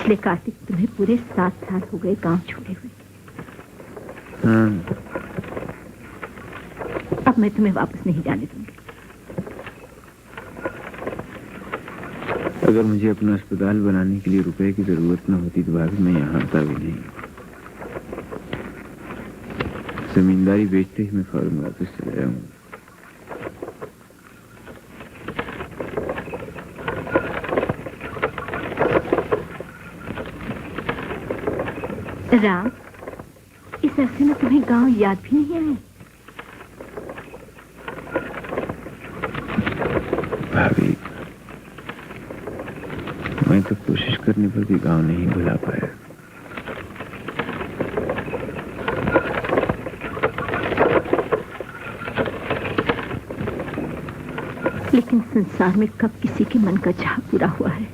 पिछले कार्तिक तुम्हें पूरे 7 साल हो गए गांव छोड़े हुए। हाँ। अब मैं तुम्हें वापस नहीं जाने दूंगी। अगर मुझे अपना अस्पताल बनाने के लिए रुपए की जरूरत न होती तो भाभी मैं यहाँ आता भी नहीं। जमींदारी बेचते ही मैं फौरन वापस चला जाऊंगा। राम, इस अरसे में तुम्हें गांव याद भी नहीं आए? भाभी, मैं तो कोशिश करने पर भी गांव नहीं भुला पाया। लेकिन संसार में कब किसी के मन का चाह पूरा हुआ है?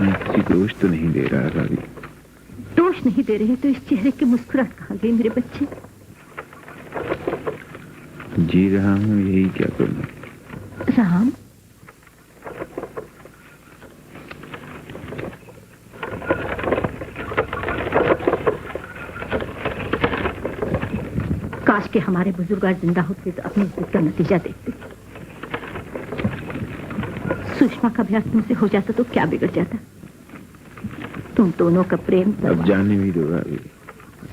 मैं किसी दोष तो नहीं दे रहा भाभी। दोष नहीं दे रहे तो इस चेहरे की मुस्कुराहट कहाँ गई मेरे बच्चे? जी रहा हूँ, यही क्या करूँ। राम, काश के हमारे बुजुर्ग आज जिंदा होते तो अपनी इज्जत का नतीजा देखते। सुषमा का ब्याह तुमसे हो जाता तो क्या बिगड़ जाता? तुम दोनों का प्रेम अब जाने भी दो भाभी।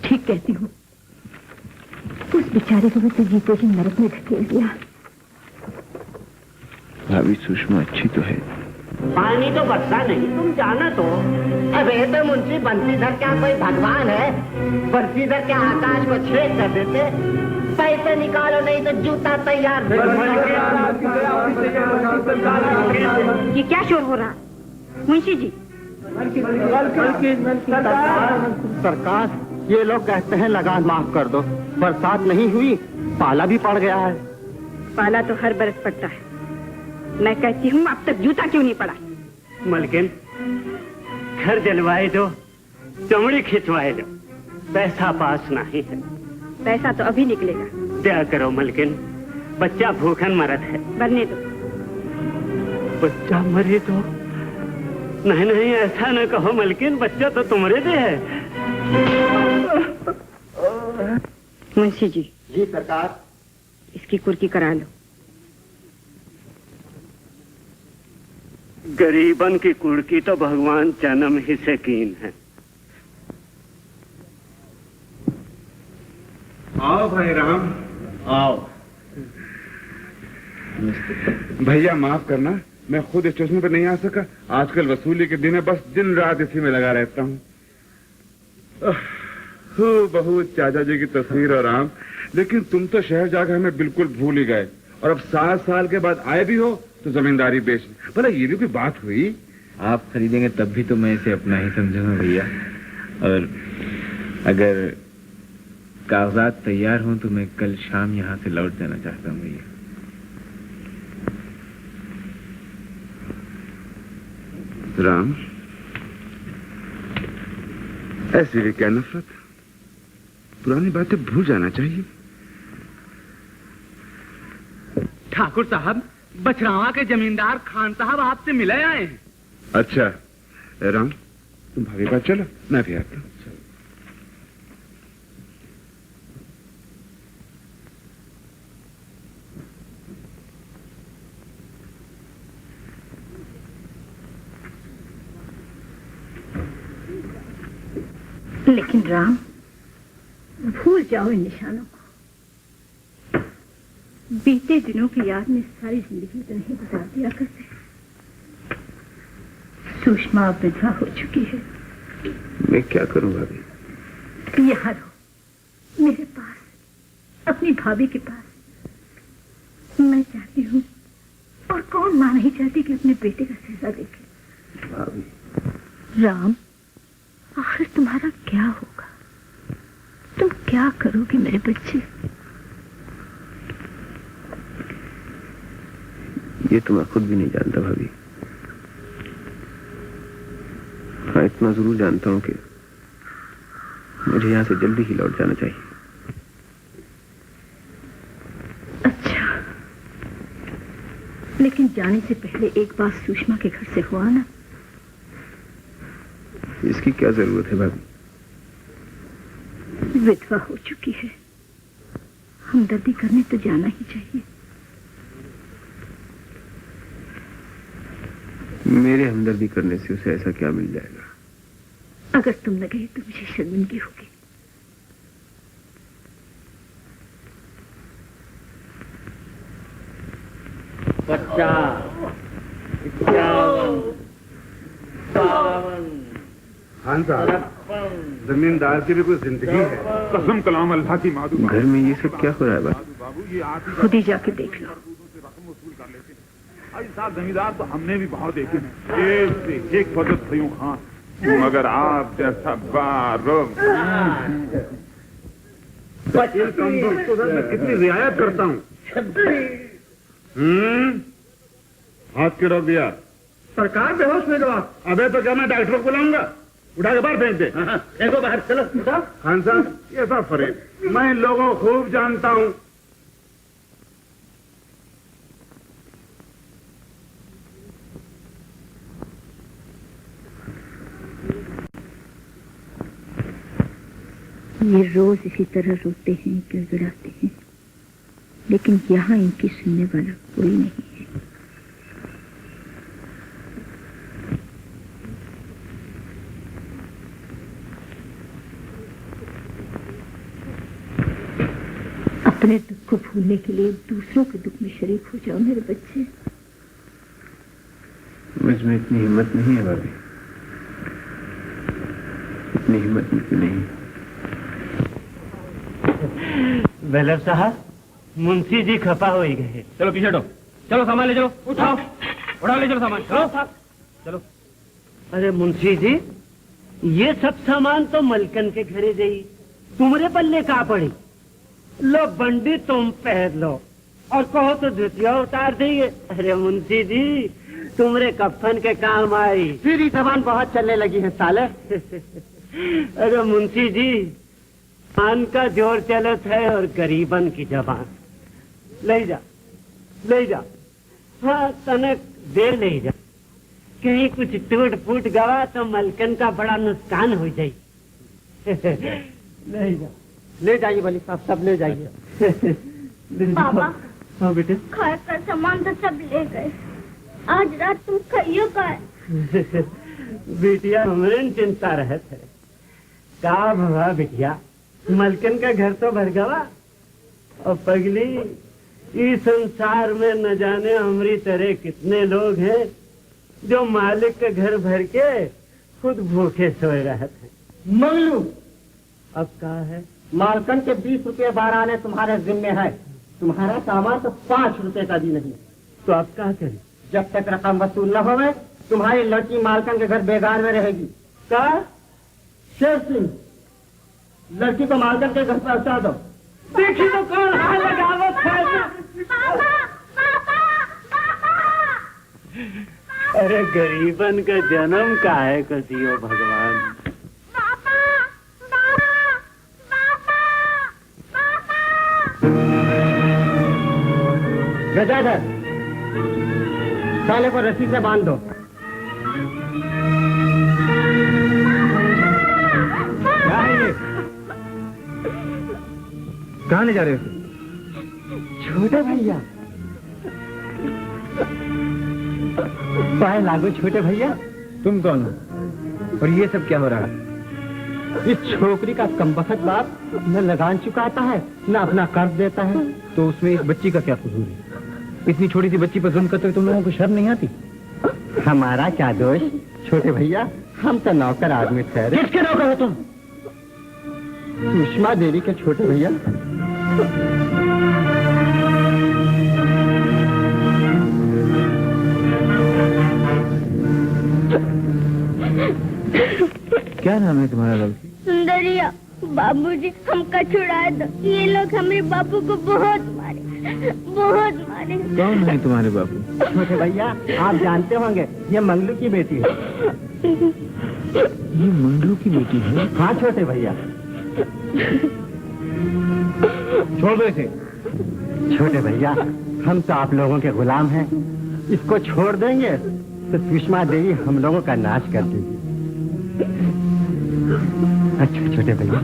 ठीक कहती हूँ। उस बेचारे को भी तो जीते ही नरक में धकेल दिया। भाभी, सुषमा अच्छी तो है। पानी तो बरसा नहीं, तुम जाना तो। अबे तो मुंशी बंसीधर क्या कोई भगवान है? बंसीधर क्या आकाश को छेद कर देते? पैसे निकालो नहीं तो जूता तैयार। ये क्या शोर हो रहा मुंशी जी? सरकार, ये लोग कहते हैं लगान माफ कर दो। बरसात नहीं हुई, पाला भी पड़ गया है। पाला तो हर बरस पड़ता है। मैं कहती हूँ अब तक जूता क्यों नहीं पड़ा? मलकिन, घर जलवाए दो, चमड़ी खिंचवाए दो, पैसा पास नहीं है। पैसा तो अभी निकलेगा। क्या करो मलकिन, बच्चा भूखन मरत है। बनने दो। बच्चा मरे तो? नहीं नहीं, ऐसा न कहो मलकिन, बच्चा तो तुम्हारे दे है। मुंशी जी। जी सरकार। इसकी कुर्की करा लो। गरीबन की कुड़की तो भगवान जन्म ही से कीन है। आओ भाई राम, आओ। भैया माफ करना, मैं खुद स्टेशन पर नहीं आ सका। आजकल वसूली के दिन है, बस दिन रात इसी में लगा रहता हूँ। बहू, चाचा जी की तस्वीर और आम, लेकिन तुम तो शहर जाकर हमें बिल्कुल भूल ही गए। और अब 7 साल के बाद आए भी हो तो जमींदारी बेच। भला ये भी कोई बात हुई? आप खरीदेंगे तब भी तो मैं इसे अपना ही समझूंगा भैया। और अगर कागजात तैयार हों तो मैं कल शाम यहाँ से लौट जाना चाहता हूँ भैया। राम, ऐसी भी क्या नफरत? पुरानी बातें भूल जाना चाहिए। ठाकुर साहब, बछरावा के जमींदार खान साहब आपसे मिले आए हैं। अच्छा राम, तुम भाभी पास चलो, मैं भी आता हूँ। लेकिन राम, भूल जाओ इन निशानों को। बीते दिनों की याद में सारी जिंदगी तो नहीं गुजार दिया करते। सुषमा विधवा हो चुकी है। मैं क्या करूं भाभी? यहाँ रहो, मेरे पास, अपनी भाभी के पास। मैं चाहती हूँ, और कौन मां नहीं चाहती कि अपने बेटे का सहजा देखे। भाभी। राम, आखिर तुम्हारा क्या होगा? तुम क्या करोगे मेरे बच्चे? ये तो मैं खुद भी नहीं जानता भाभी। हाँ, इतना जरूर जानता हूँ कि मुझे यहाँ से जल्दी ही लौट जाना चाहिए। अच्छा, लेकिन जाने से पहले एक बात सुषमा के घर से हुआ ना। इसकी क्या जरूरत है भाभी? विधवा हो चुकी है, हमदर्दी करने तो जाना ही चाहिए। मेरे हमदर्दी करने से उसे ऐसा क्या मिल जाएगा? अगर तुम न गए तो मुझे शर्मिंदगी होगी। खान साहब, जमींदार की भी कोई जिंदगी है। कसम कलाम अल्लाह की मादू। घर में ये सब क्या हो रहा है बाबू? ये आप ही खुद ही जाके देख लो। रकम वसूल कर लेते हैं। अरे साहब, जमींदार तो हमने भी बहुत देखे हैं, एक से एक फजत थयूं खां, मगर आप जैसा बारो इन कमजोर को मैं कितनी रियायत करता हूँ। हाथ क्यों रोक दिया? सरकार बेहोश में गवा। अबे तो क्या मैं डॉक्टर को बुलाऊंगा? उठा के बाहर फेंक दे। देखो बाहर चलो। खान साहब, ये सब फरेब, मैं इन लोगों को खूब जानता हूँ। ये रोज इसी तरह रोते हैं, गिड़गिड़ाते हैं, लेकिन यहाँ इनकी सुनने वाला कोई नहीं है। अपने दुख को भूलने के लिए दूसरों के दुख में शरीक हो जाओ मेरे बच्चे। मुझ में इतनी हिम्मत नहीं है भाभी, इतनी हिम्मत मुझे नहीं। बेलर साहब, मुंशी जी खपा हो ही गए। चलो पीछे हटो, चलो सामान ले चलो, उठाओ, उठा ले चलो सामान, चलो चलो। अरे मुंशी जी, ये सब सामान तो मलकन के घरे गई, तुम्हारे पल्ले कहाँ पड़ी? लो बंडी तुम पहन लो और कहो तो धुतिया उतार देंगे। अरे मुंशी जी, तुम्हारे कफन के काम आई। फिर ये सामान बहुत चलने लगी है साले। अरे मुंशी जी, पान का जोर चलत है और गरीबन की जबान। ले जा, ले जा, हाँ तनक दे ले जा, कहीं कुछ टूट फूट गवा तो मलकन का बड़ा नुकसान हो जाए। ले जा, ले जाइए वली साहब, सब ले जाइए। पापा, हाँ बेटे। घर का सामान तो सब ले गए, आज रात तुम खाइयो का? बिटिया हमरे चिंता रहत है। का भवा बिटिया, मलकन का घर तो भर गवा और पगली, इस संसार में न जाने हमारी तरह कितने लोग हैं जो मालिक के घर भर के खुद भूखे सोए रहते हैं। मंगलू, अब क्या है? मालकन के 20 रुपए बाराने तुम्हारे जिम्मे है, तुम्हारा सामान तो 5 रुपए का भी नहीं। तो अब क्या करें? जब तक रकम वसूल न होवे, तुम्हारी लड़की मालकन के घर बेगार में रहेगी। का शेर सिंह, लड़की को मालकन के घर पहुंचा दो। देखी तो कौन हाथ लगावत है। अरे गरीबन का जन्म का है कसियो भगवान। गजाधर, साले को रस्सी से बांध दो। क्या है ये? कहाँ ले जा रहे हो? छोटे भैया, पाए लागो छोटे भैया। तुम कौन हो और ये सब क्या हो रहा है? इस छोकरी का कमबख्त बाप न लगान चुकाता है न अपना कर्ज देता है। तो उसमें इस बच्ची का क्या कसूर है? इतनी छोटी सी बच्ची पर जुल्म करते हुए तुम लोगों को शर्म नहीं आती? हमारा क्या दोष छोटे भैया, हम तो नौकर आदमी ठहरे। किसके नौकर हो तुम? सुषमा देवी के छोटे भैया। क्या नाम है तुम्हारा लड़की? सुंदरिया। बाबूजी, हमका छुड़ा दो, ये लोग हमारे बापू को बहुत मारे, बहुत मारे। कौन है तुम्हारे बापू? छोटे भैया, आप जानते होंगे, ये मंगलू की बेटी है। ये मंगलू की बेटी है? हाँ छोटे भैया। छोड़ दो इसे। छोटे भैया, हम तो आप लोगों के गुलाम हैं, इसको छोड़ देंगे तो सुषमा देवी हम लोगों का नाश कर देगी। अच्छा छोटे भैया,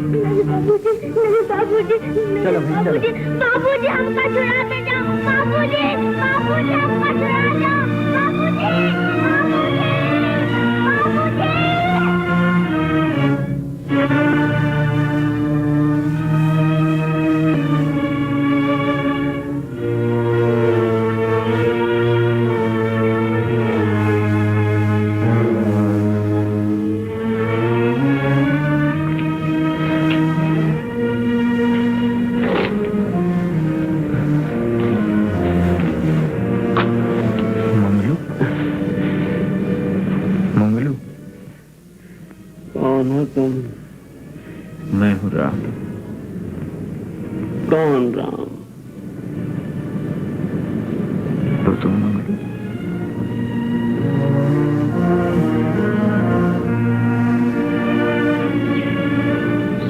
नहीं बाबूजी, नहीं बाबूजी, नहीं चलो भाई, चलो। बाबूजी, बाबूजी हमको छुड़ा के जाओ, बाबूजी, बाबूजी हमको छुड़ा जाओ, बाबूजी, बाबूजी, मंगलू, कौन हो तुम? मैं हूँ राम। कौन राम? तो तुम मंगलू?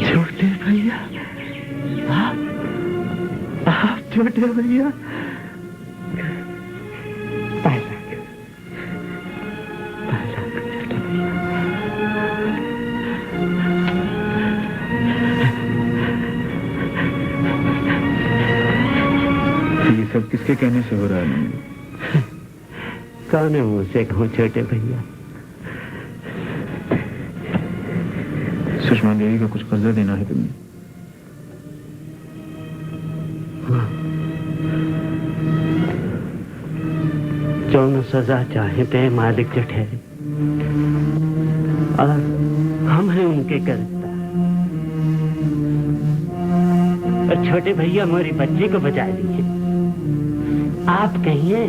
छोटे भैया, आप छोटे भैया। ये सब किसके कहने से हो रहा है मंगलू? कौन है मुझसे कहूँ छोटे भैया? सुषमा देवी का कुछ कर्जा देना है तुम्हें। जो सजा चाहे पे मालिक जो ठहरे, और हम हैं उनके गिरफ्तार। और छोटे भैया मेरी बच्ची को बचा दीजिए। आप कहिए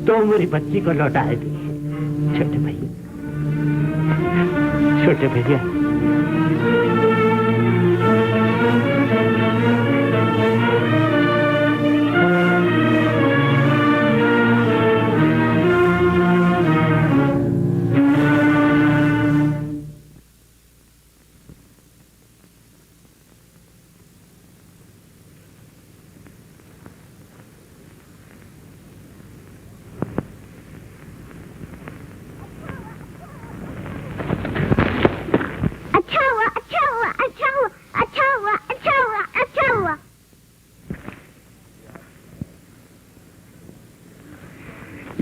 तो मेरी बच्ची को लौटा दीजिए छोटे भैया। छोटे भैया,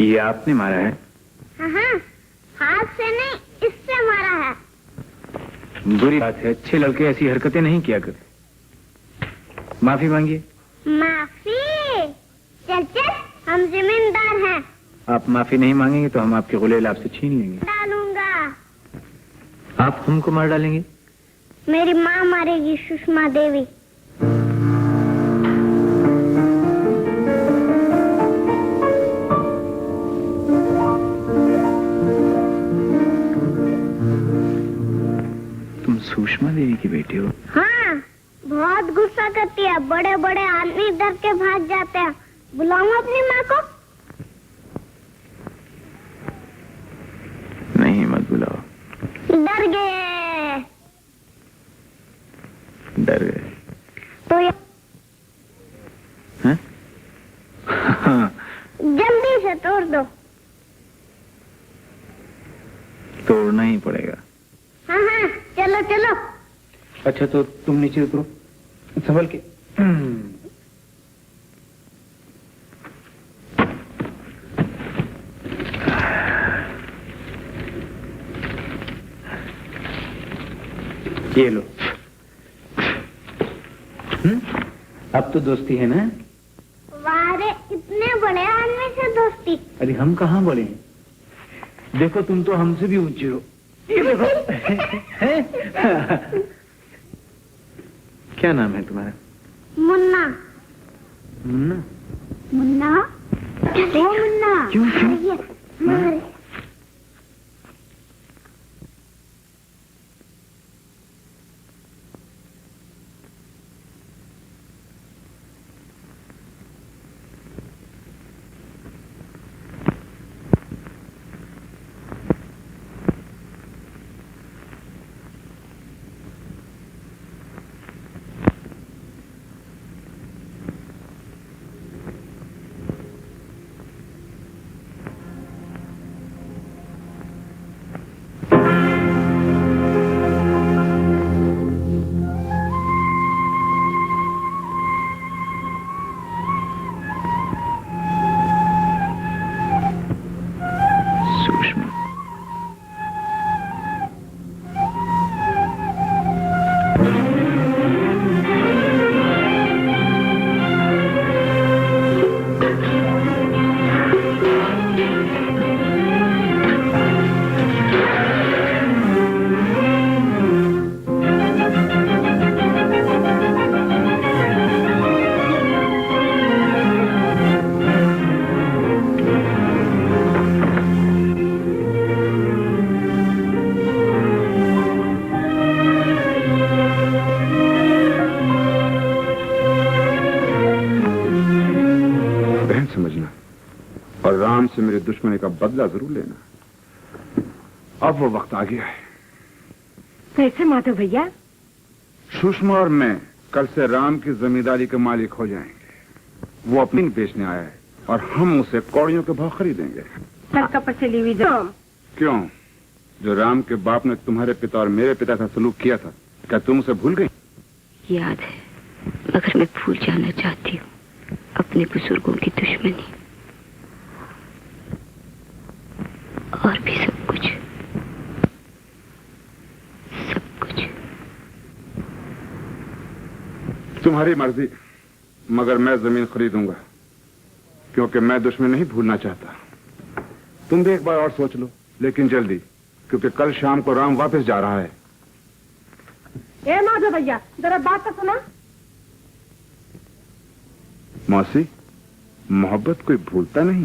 ये आपने मारा है? हाँ, हाथ से नहीं, इससे मारा है। बुरी बात है, अच्छे लड़के ऐसी हरकतें नहीं किया करते। माफी मांगिए। माफी? चल चल, हम जिम्मेदार हैं। आप माफी नहीं मांगेंगे तो हम आपके गुलेल आपसे छीन लेंगे। डालूंगा। आप हमको मार डालेंगे? मेरी माँ मारेगी, सुषमा देवी। तुम सुषमा देवी की बेटी हो? हाँ, बहुत गुस्सा करती है। बड़े बड़े आदमी डर के भाग जाते हैं। बुलाऊं अपनी माँ को? नहीं, मत बुलाओ। डर गए। डर गए तो ये हैं? जल्दी से तोड़ दो। तोड़ना ही पड़ेगा। हाँ हाँ, चलो चलो। अच्छा तो तुम नीचे उतरो, संभल के। ये लो। अब तो दोस्ती है ना? वारे, इतने बड़े आदमी से दोस्ती। अरे हम कहाँ बड़े हैं? देखो तुम तो हमसे भी ऊंचे हो। ये देखो। क्या नाम है तुम्हारा? मुन्ना। मुन्ना? मुन्ना? ओ मुन्ना। क्यों क्यों? अरे, दुश्मनी का बदला जरूर लेना। अब वो वक्त आ गया है। कैसे माधव भैया? सुषमा और मैं कल से राम की जमींदारी के मालिक हो जाएंगे। वो अपनी बेचने आया है और हम उसे कौड़ियों के भाव खरीदेंगे। क्यों? जो राम के बाप ने तुम्हारे पिता और मेरे पिता का सलूक किया था, क्या तुम उसे भूल गई? याद है, मगर मैं भूल जाना चाहती हूँ अपने बुजुर्गों की दुश्मनी और भी सब कुछ। तुम्हारी मर्जी, मगर मैं जमीन खरीदूंगा, क्योंकि मैं दुश्मन नहीं भूलना चाहता। तुम भी एक बार और सोच लो, लेकिन जल्दी, क्योंकि कल शाम को राम वापस जा रहा है। ए माधव भैया, जरा बात तो सुना। मौसी, मोहब्बत कोई भूलता नहीं।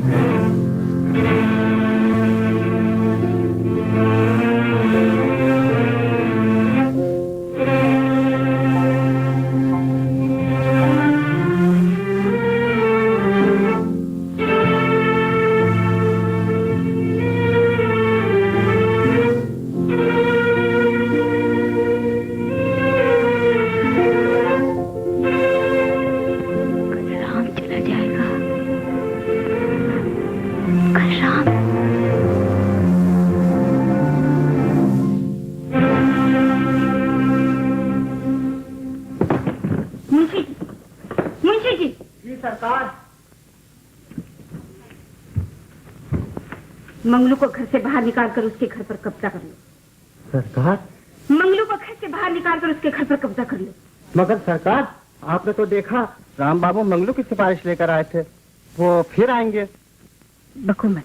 मंगलू को घर से बाहर निकाल कर उसके घर पर कब्जा कर लो। सरकार? मंगलू को घर से बाहर निकाल कर उसके घर पर कब्जा कर लो। मगर सरकार, आपने तो देखा राम बाबू मंगलू की सिफारिश लेकर आए थे, वो फिर आएंगे। बको मत।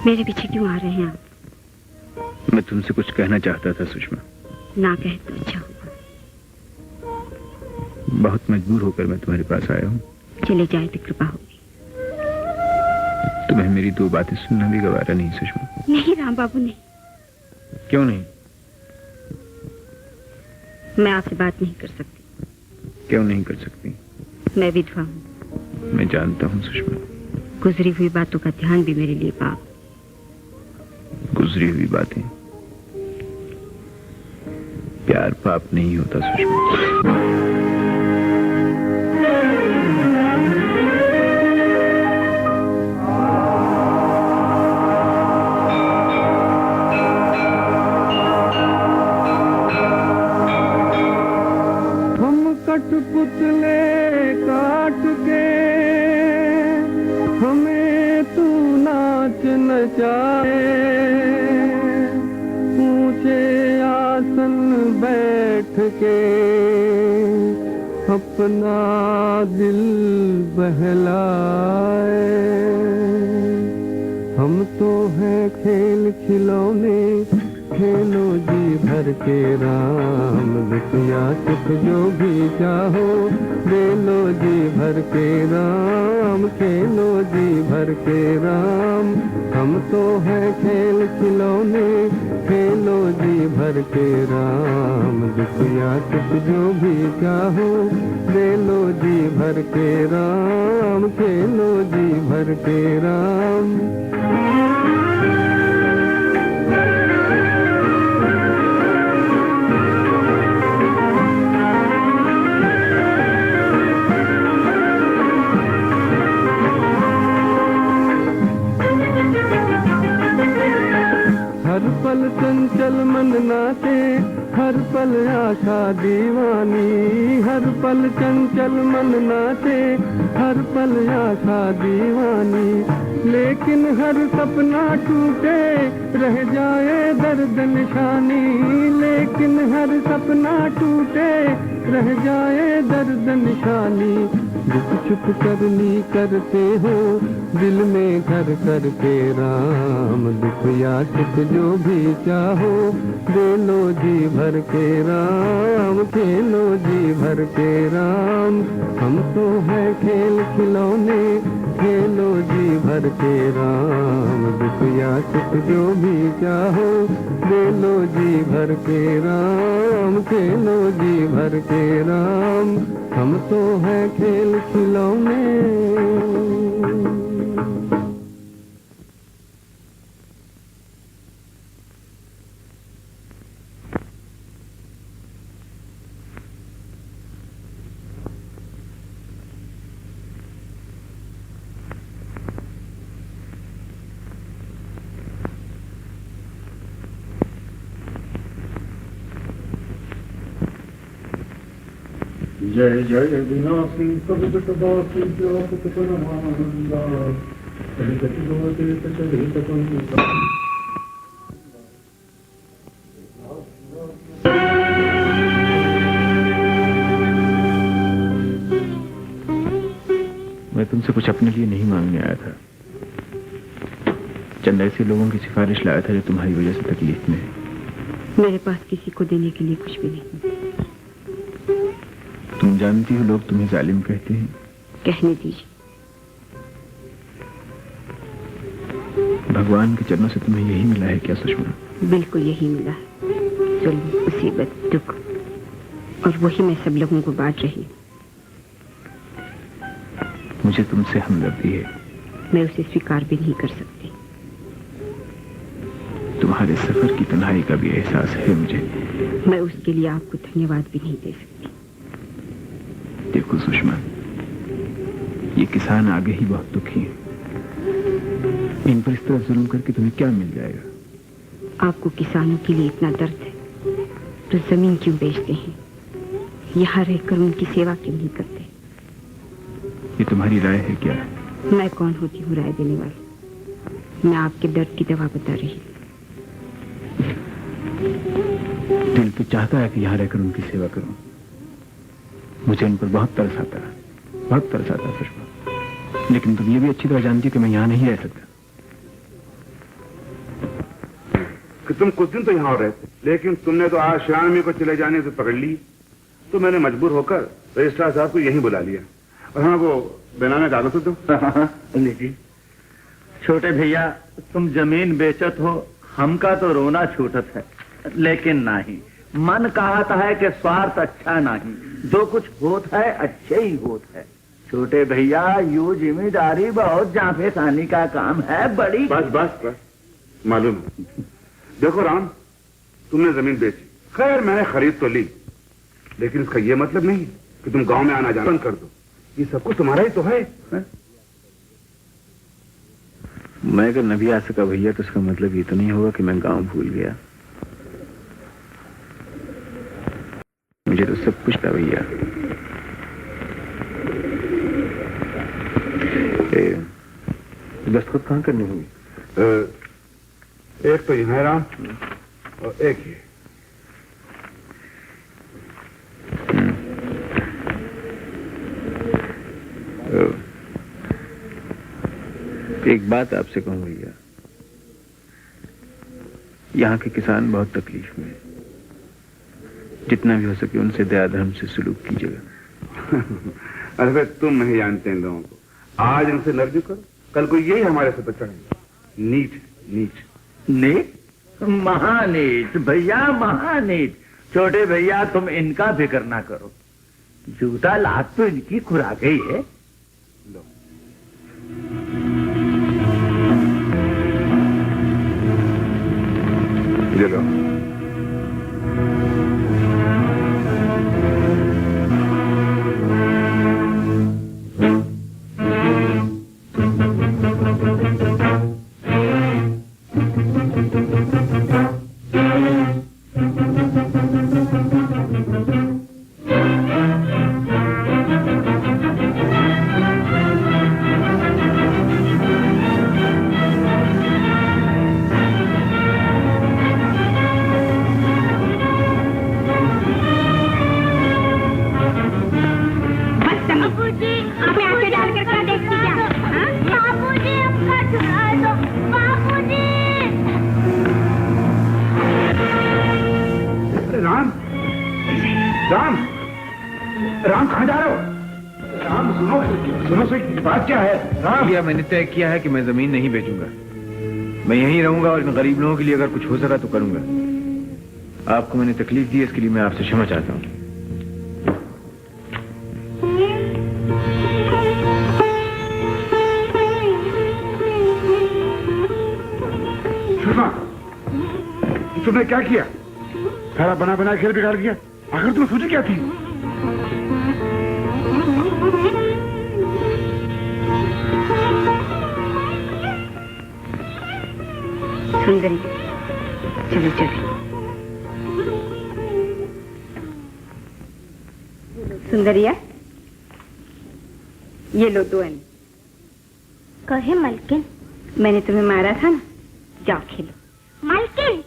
मेरे पीछे क्यों आ रहे हैं आप? मैं तुमसे कुछ कहना चाहता था सुषमा। ना कहे तो अच्छा होगा। बहुत मजबूर होकर मैं तुम्हारे पास आया हूँ। चले जाए तो कृपा होगी। तुम्हें मेरी दो बातें सुनना भी गवारा नहीं सुषमा। नहीं राम बाबू, नहीं। क्यों नहीं? मैं आपसे बात नहीं कर सकती। क्यों नहीं कर सकती? मैं विधवा हूँ। मैं जानता हूँ सुषमा। गुजरी हुई बातों का ध्यान भी मेरे लिए पाप। गुजरी हुई बातें, प्यार पाप नहीं होता सुषमा। हम कठपुतले काट के हमें तू नाच नचाए, ऊंचे आसन बैठ के अपना दिल बहलाए। हम तो हैं खेल खिलौने, खेलो जी भर के राम, दुनिया सुख जो भी चाहो दे लो जी भर के राम, खेलो जी भर के राम। हम तो हैं खेल खिलौने, खेलो जी भर के राम, दुनिया सुख जो भी चाहो दे लो जी भर के राम, खेलो जी भर के राम। हर पल चंचल मन नाचे, हर पल आशा दीवानी, हर पल चंचल मन नाचे, हर पल आशा दीवानी। लेकिन हर सपना टूटे रह जाए दर्द निशानी, लेकिन हर सपना टूटे रह जाए दर्द निशानी। दुख चुप करनी करते हो दिल में घर करके राम, दुख या सुख जो भी चाहो दे लो जी भर के राम, खेलो जी भर के राम। हम तो है खेल खिलौने, खेलो जी भर के राम, दुख या सुख जो भी चाहो दे लो जी भर के राम, खेलो जी भर के राम। हम तो है खेल खिलौने। जय जय विनाशी कवितवासी व्यापक परमानंदा, हरिकथि गोतीत चरित पंडिता। मैं तुमसे कुछ अपने लिए नहीं मांगने आया था, चंद ऐसे लोगों की सिफारिश लाया था जो तुम्हारी वजह से तकलीफ में है। मेरे पास किसी को देने के लिए कुछ भी नहीं। तुम जानती हो लोग तुम्हें जालिम कहते हैं। कहने दीजिए। भगवान के चरणों से तुम्हें यही मिला है क्या सुषमा? बिल्कुल यही मिला है, जुल्म, मुसीबत, दुख, और वही मैं सब लोगों को बांट रही हूँ। मुझे तुमसे हमदर्दी है। मैं उसे स्वीकार भी नहीं कर सकती। तुम्हारे सफर की तन्हाई का भी एहसास है मुझे। मैं उसके लिए आपको धन्यवाद भी नहीं दे सकती। देखो सुषमा, ये किसान आगे ही बहुत दुखी हैं। इन पर इस तरह जुल्म करके तुम्हें क्या मिल जाएगा? आपको किसानों के लिए इतना दर्द है तो जमीन क्यों बेचते हैं? यहाँ रहकर उनकी सेवा क्यों नहीं करते? ये तुम्हारी राय है क्या? मैं कौन होती हूँ राय देने वाली? मैं आपके दर्द की दवा बता रही हूँ। दिल तो चाहता है कि यहाँ रहकर उनकी सेवा करूं। मुझे उन पर बहुत तरस आता है, बहुत तरस आता है सुषमा। लेकिन तुम ये भी अच्छी तरह जानती हो कि मैं यहाँ नहीं रह सकता। कि तुम कुछ दिन तो यहाँ रहे थे, लेकिन तुमने तो आज श्यामी को चले जाने से पकड़ ली, तो मैंने मजबूर होकर रजिस्ट्रार साहब को यहीं बुला लिया। और हाँ, वो बेनामे कागज दो। लीजिए। छोटे भैया, तुम जमीन बेचत हो, हमका तो रोना छूटत है, लेकिन नहीं, मन कहता है कि स्वार्थ अच्छा नहीं, जो कुछ होता है अच्छे ही होता है। छोटे भैया, यू जिम्मेदारी बहुत जाफेसानी का काम है, बड़ी। बस बस बस, मालूम है। देखो राम, तुमने जमीन बेची, खैर मैंने खरीद तो ली, लेकिन इसका यह मतलब नहीं कि तुम गांव में आना जाना बंद कर दो। ये सब कुछ तुम्हारा ही तो है? मैं अगर न भी आ सका भैया, तो इसका मतलब ये तो नहीं होगा कि मैं गांव भूल गया। मुझे तो सब कुछ था भैया। दस्तखत कहाँ करनी होगी? एक तो यहाँ है राम, और एक ये। एक बात आपसे कहूं भैया, यहाँ के किसान बहुत तकलीफ में हैं। जितना भी हो सके उनसे दया धर्म से सलूक कीजिएगा। अरे तुम नहीं जानते इन लोगों को। आज इनसे नर्ज करो, कल को यही हमारे से चढ़ेंगे। नीच नीच नीच, महानीच भैया, महानीच। छोटे भैया, तुम इनका फिक्र ना करो, जूता लात तो इनकी खुराक ही है। लो। ये लो। राम, राम कहाँ जा रहे हो? राम सुनो, सुनो सही, बात क्या है? राम, भैया मैंने तय किया है कि मैं जमीन नहीं बेचूंगा। मैं यहीं रहूंगा और इन गरीब लोगों के लिए अगर कुछ हो सका तो करूंगा। आपको मैंने तकलीफ दी, इसके लिए मैं आपसे क्षमा चाहता हूँ। तुमने क्या किया? सारा बना बना खेल बिगाड़ दिया। आखिर तुम्हें सोची क्या थी? सुंदरी, चलो चलो। सुंदरिया, ये लो 2 आने। कहे मलकिन? मैंने तुम्हें मारा था ना, जाओ खेलो। मलकिन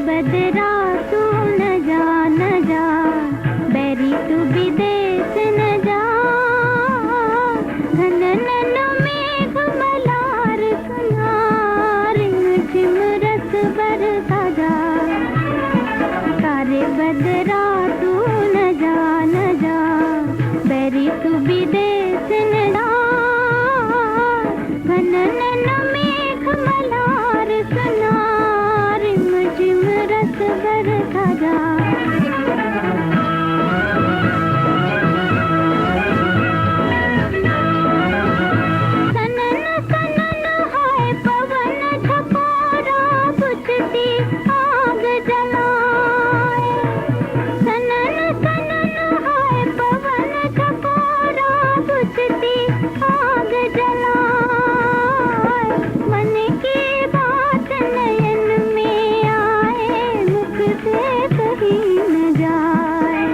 बदरा तू न जा बैरी तू विदेश न जा घनन मेघ मलार सुनार झिम रस बरसा जा कारे बदरा तू न जा बैरी तू विदेश न जा घनन मेघ मलार सुनार झिम रस बरसा जा सनन सनन हाय पवन झकोरा बुझती आग जलाए सनन सनन हाय पवन झकोरा बुझती आग जलाए मन की बात नयन में आए मुख से कहीं न जाए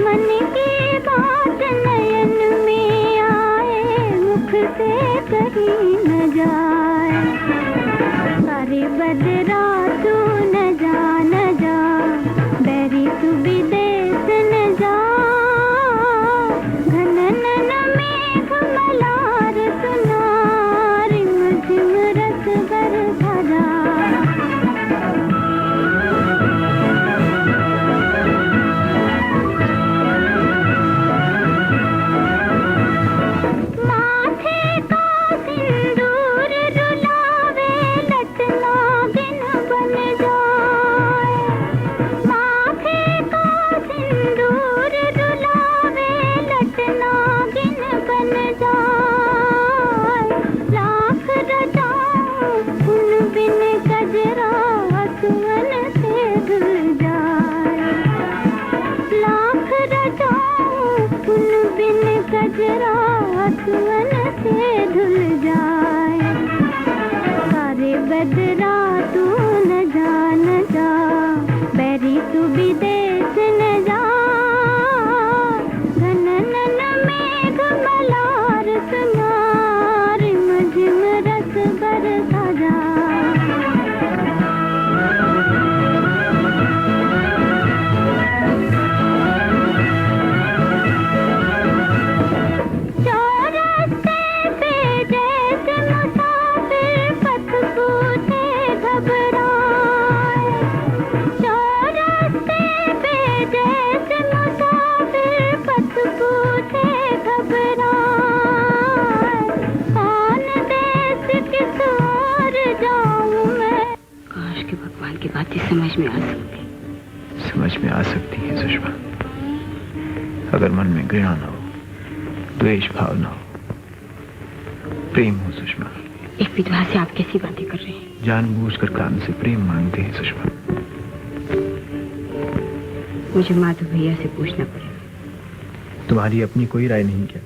मन की बात नयन में आए मुख से कहीं न जाए सारे बदरा तू न जा बैरी तू विदेश न जा घनन मेघ मलार सुनार झिम रस बरसा जा माथे का सिंदूर रुलावे लटना बिन बन जाए माथे का सिंदूर रुलावे लटना बिन बन जाए लाख रचाऊं उन बिन गजरा सुमन से धुल जाए लाख रचाऊं उन बिन गजरा सुमन से धुल जाए सारे बदरा तू न जा बैरी तू विदेश न जा घनन मेघ मलार सुनार झिम रस बरसा जा चौरस्ते पे जैसे मुसाफिर पथ पूछे घबराए चौरस्ते पे जैसे मुसाफिर पथ पूछे घबराए कौन देश किस ओर जाऊं मैं काश के भगवान की बातें समझ में आ सकती। समझ में आ सकती है सुषमा, अगर मन में घृणा न हो, द्वेष भाव न हो, प्रेम हो सुषमा। एक विधवा से आप कैसी बातें कर रहे हैं? जानबूझकर काम से प्रेम मांगते हैं सुषमा। मुझे माधव भैया से पूछना पड़ेगा। तुम्हारी अपनी कोई राय नहीं क्या?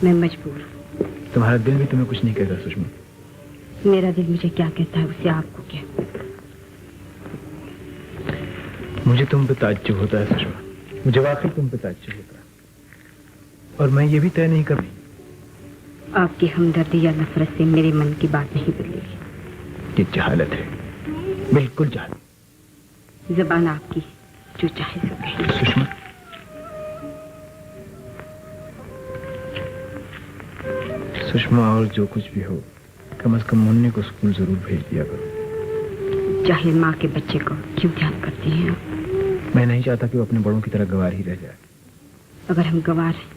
मैं मजबूर हूँ। तुम्हारा दिल भी तुम्हें कुछ नहीं कहता सुषमा। मेरा दिल मुझे क्या कहता है उससे आपको क्या? मुझे तुम पे ताज्जुब होता है सुषमा, मुझे वाकई तुम पे ताज्जुब होता है। और मैं ये भी तय नहीं कर रही। आपकी हमदर्दी या नफरत से मेरे मन की बात नहीं बदलेगी। ये जहालत है, बिल्कुल जहालत। जबान आपकी, जो चाहे सो कहिए। सुषमा, सुषमा, और जो कुछ भी हो, कम से कम मुन्नी को स्कूल जरूर भेज दिया करो। जाहिर माँ के बच्चे को क्यों ध्यान करती हैं आप? मैं नहीं चाहता कि वो अपने बड़ों की तरह गवार ही रह जाए। अगर हम गवार हैं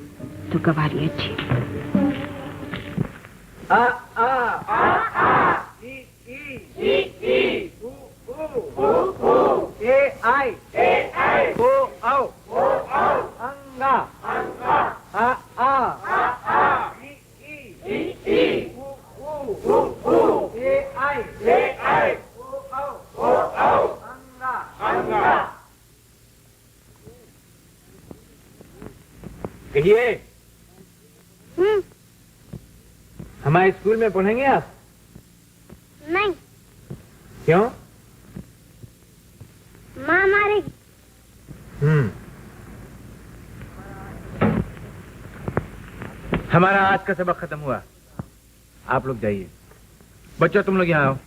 तो गवार ही अच्छी। आ आ आ आ ई ई ई ई उ उ उ उ ए आई ओ औ अंगा आ आ ई ई उ उ उ ए आई ओ औ अंगा। कहिए, हमारे स्कूल में पढ़ेंगे आप? नहीं। क्यों? माँ मारेगी। हमारा आज का सबक खत्म हुआ, आप लोग जाइए। बच्चों, तुम लोग यहाँ आओ।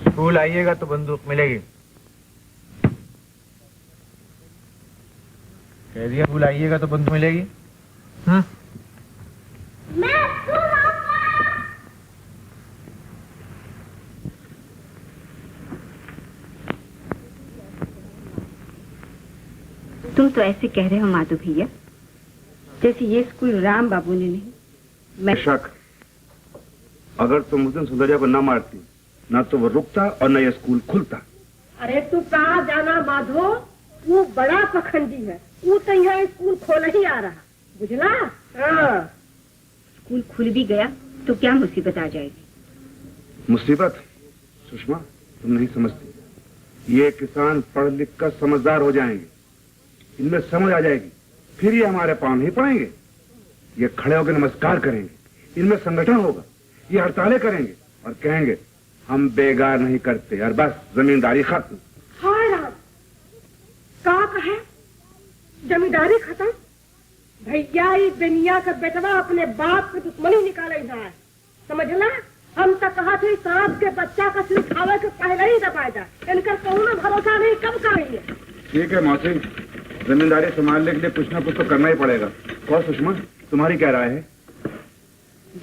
स्कूल आइएगा तो बंदूक मिलेगी। कह दिया, स्कूल आइएगा तो बंदूक मिलेगी। मैं स्कूल आऊंगा। तुम तो ऐसे कह रहे हो माधु भैया, जैसे ये स्कूल राम बाबू ने नहीं। मैं शक, अगर तुम उस दिन सुंदरिया को न मारती, ना तो वो रुकता और न ये स्कूल खुलता। अरे तू कहाँ जाना माधो, वो बड़ा पखंडी है। वो तो यहाँ स्कूल खोल ही आ रहा, बुझला? स्कूल खुल भी गया तो क्या मुसीबत आ जाएगी? मुसीबत? सुषमा, तुम नहीं समझती। ये किसान पढ़ लिख कर समझदार हो जाएंगे, इनमें समझ आ जाएगी, फिर ये हमारे पांव नहीं पड़ेंगे। ये खड़े होकर नमस्कार करेंगे, इनमें संगठन होगा, ये हड़तालें करेंगे और कहेंगे हम बेगार नहीं करते और बस जमींदारी खत्म। हाय राम, का कहे जमींदारी खत्म? भैया ये दुनिया का बेटवा अपने बाप की दुश्मनी निकाले जाए, समझला? हम तो कहा थे सांप के बच्चा का सिर खावे के पहले ही दबाए जाए। इनका कौन भरोसा नहीं, कब करेंगे? ठीक है मौसी, जमींदारी संभालने के लिए कुछ ना कुछ तो करना ही पड़ेगा। और सुषमा, तुम्हारी क्या राय है?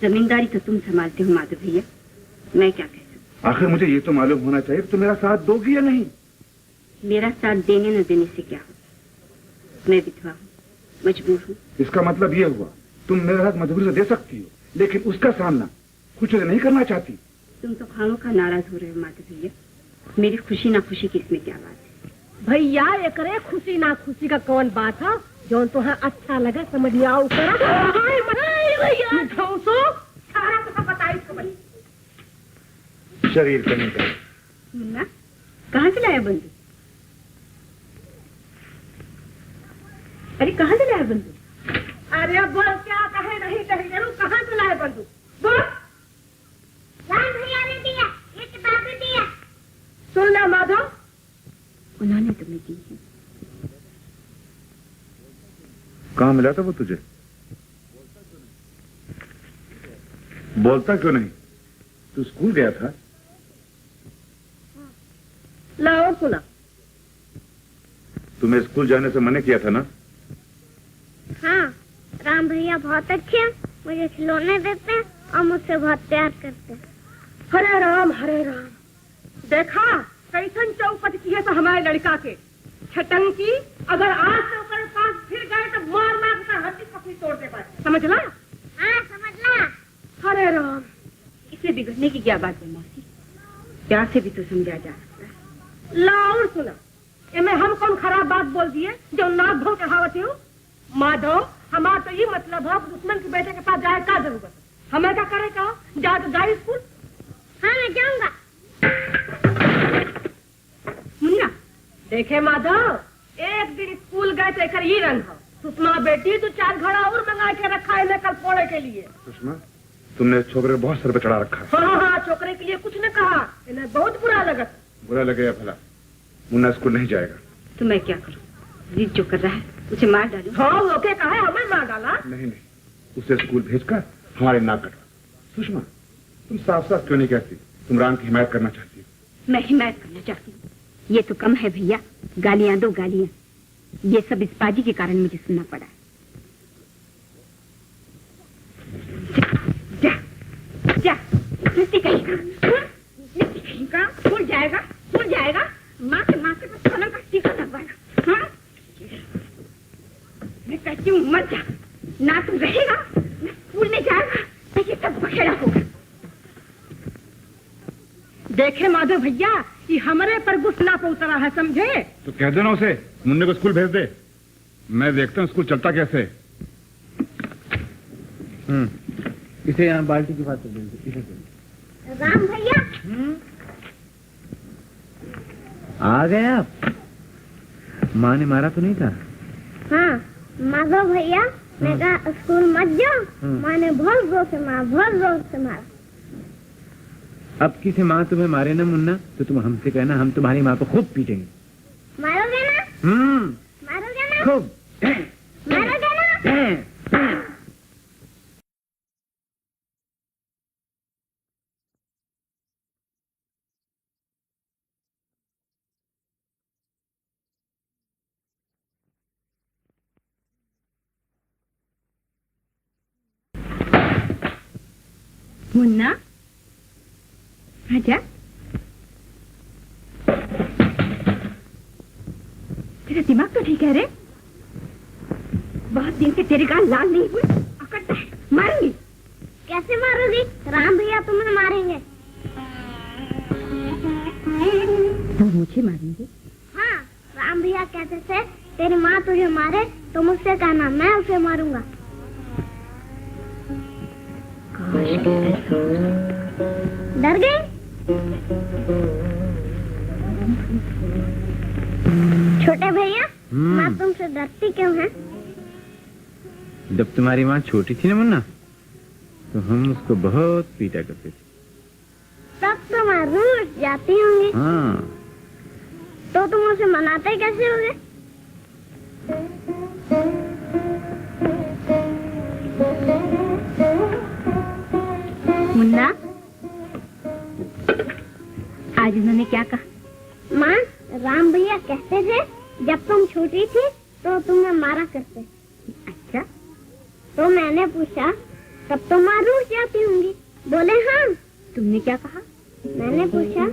जमींदारी तो तुम संभालते हो माधव भैया, मैं क्या कह सकती? आखिर मुझे ये तो मालूम होना चाहिए कि तुम मेरा साथ दोगी या नहीं। मेरा साथ देने न देने से क्या हो, मैं विधवा हूँ, मजबूर हूँ। इसका मतलब ये हुआ तुम मेरे साथ मजबूरी से दे सकती हो, लेकिन उसका सामना कुछ नहीं करना चाहती। तुम तो खानों का नाराज हो रहे हो माधव भैया। मेरी खुशी ना खुशी की इसमें क्या बात है? भैया ये करे खुशी ना खुशी का कौन बात है? जो तो है अच्छा लगा समझ में आओ शरीर कहीं का मुन्ना, कहाँ से लाया बंदूक? अरे कहाँ से लाया बंदूक? अरे बोल, क्या कहे नहीं कहे जरूर, कहाँ से लाए बंदूक? बोल। राम भैया ने दिया, ये किताब ने दिया। सुन ले माधव, उन्होंने तुम्हें दी है। कहाँ मिला था वो तुझे? बोलता क्यों नहीं? तू स्कूल गया था? लाओ सुना। तुम्हें स्कूल जाने से मना किया था ना? हाँ, राम भैया बहुत अच्छे हैं, मुझे खिलौने देते हैं और मुझसे बहुत प्यार करते हैं। हरे राम हरे राम। देखा कैसन चौपट की है तो हमारे लड़का के छटंकी। अगर आज से उसके पास फिर गए तो मार मार कर हड्डी पसली तोड़ दे पाए, समझला? हाँ समझला। हरे राम, बिगड़ने की क्या बात है मौसी? प्यार से भी तो समझा जा सकता है। लाउर सुना, इनमें हम कौन खराब बात बोल दिए जो नाक धो चढ़ावती हूँ? माधव, हमारा तो ये मतलब है दुश्मन के बेटे के पास जाए का जरूरत? हमें क्या करे का? जा तो जाए स्कूल। हाँ मैं जाऊंगा। मुन्ना देखे माधव, एक दिन स्कूल गए तो एक ये रंग हो। सुषमा बेटी तो 4 घड़ा और मंगा के रखा है इन्हें कल फोड़े के लिए। सुषमा, तुमने छोकरे को बहुत सर पे चढ़ा रखा है। हाँ, छोकरे के लिए कुछ न कहा, इन्हें बहुत बुरा लगा। बुरा लगे या भला, मुन्ना स्कूल नहीं जाएगा। तो मैं क्या करूं? जिद जो कर रहा है उसे मार डालूं? हाँ, लोके कहा है हमें मार डाला। नहीं, उसे स्कूल भेजकर हमारे नाक कटवा। सुषमा, तुम साफ साफ क्यों नहीं कहती तुम राम की हिमायत करना चाहती हो? मैं हिमायत करना चाहती हूँ, ये तो कम है भैया। गालियां दो गालियां, ये सब इस बाजी के कारण मुझे सुनना पड़ा है। जा जा, नृत्य कहेगा, भूल जाएगा। माँ के बस कलम का टीका लगवाना। हाँ, मैं कहती हूँ मत जा, ना तू रहेगा ना स्कूल में जाएगा, तो ये सब बखेड़ा होगा। देखे माधव भैया, ये हमारे पर गुस्सा पे उतरा है, समझे? तो कह देना उसे मुन्ने को स्कूल भेज दे। मैं देखता हूँ स्कूल चलता कैसे। इसे यहाँ बाल्टी की बात कर। राम भैया आ गए आप? माँ ने मारा तो नहीं था? हाँ, माधव भैया मैं कहा स्कूल मत जाओ। माँ ने बहुत जोर से मारा। अब किसी माँ तुम्हें मारे ना मुन्ना, तो तुम हमसे कहना, हम तुम्हारी माँ को खूब पीटेंगे। मारोगे ना? खूब मारोगे ना? मुन्ना आजा। तेरा दिमाग तो ठीक है रे? बहुत दिन से तेरे गाल लाल नहीं हुए, अकड़ता है, मारूंगी। कैसे मारोगी? राम भैया तुम्हें मारेंगे। तो मुझे मारेंगे? हाँ, राम भैया कहते थे तेरी माँ तुझे मारे तो मुझसे कहना, मैं उसे मारूंगा। डर गई? छोटे भैया, माँ तुमसे डरती क्यों है? जब तुम्हारी माँ छोटी थी ना मुन्ना, तो हम उसको बहुत पीटा करते थे। तब तो मैं रूठ जाती होंगी। हाँ। तो तुम उसे मनाते कैसे होगे? मुन्ना, आज उन्होंने क्या कहा? माँ, राम भैया कहते थे जब तुम छोटी थी तो तुम्हें मारा करते। अच्छा, तो मैंने पूछा तब तो माँ रूठ जाती होंगी। बोले हाँ। तुमने क्या कहा? मैंने पूछा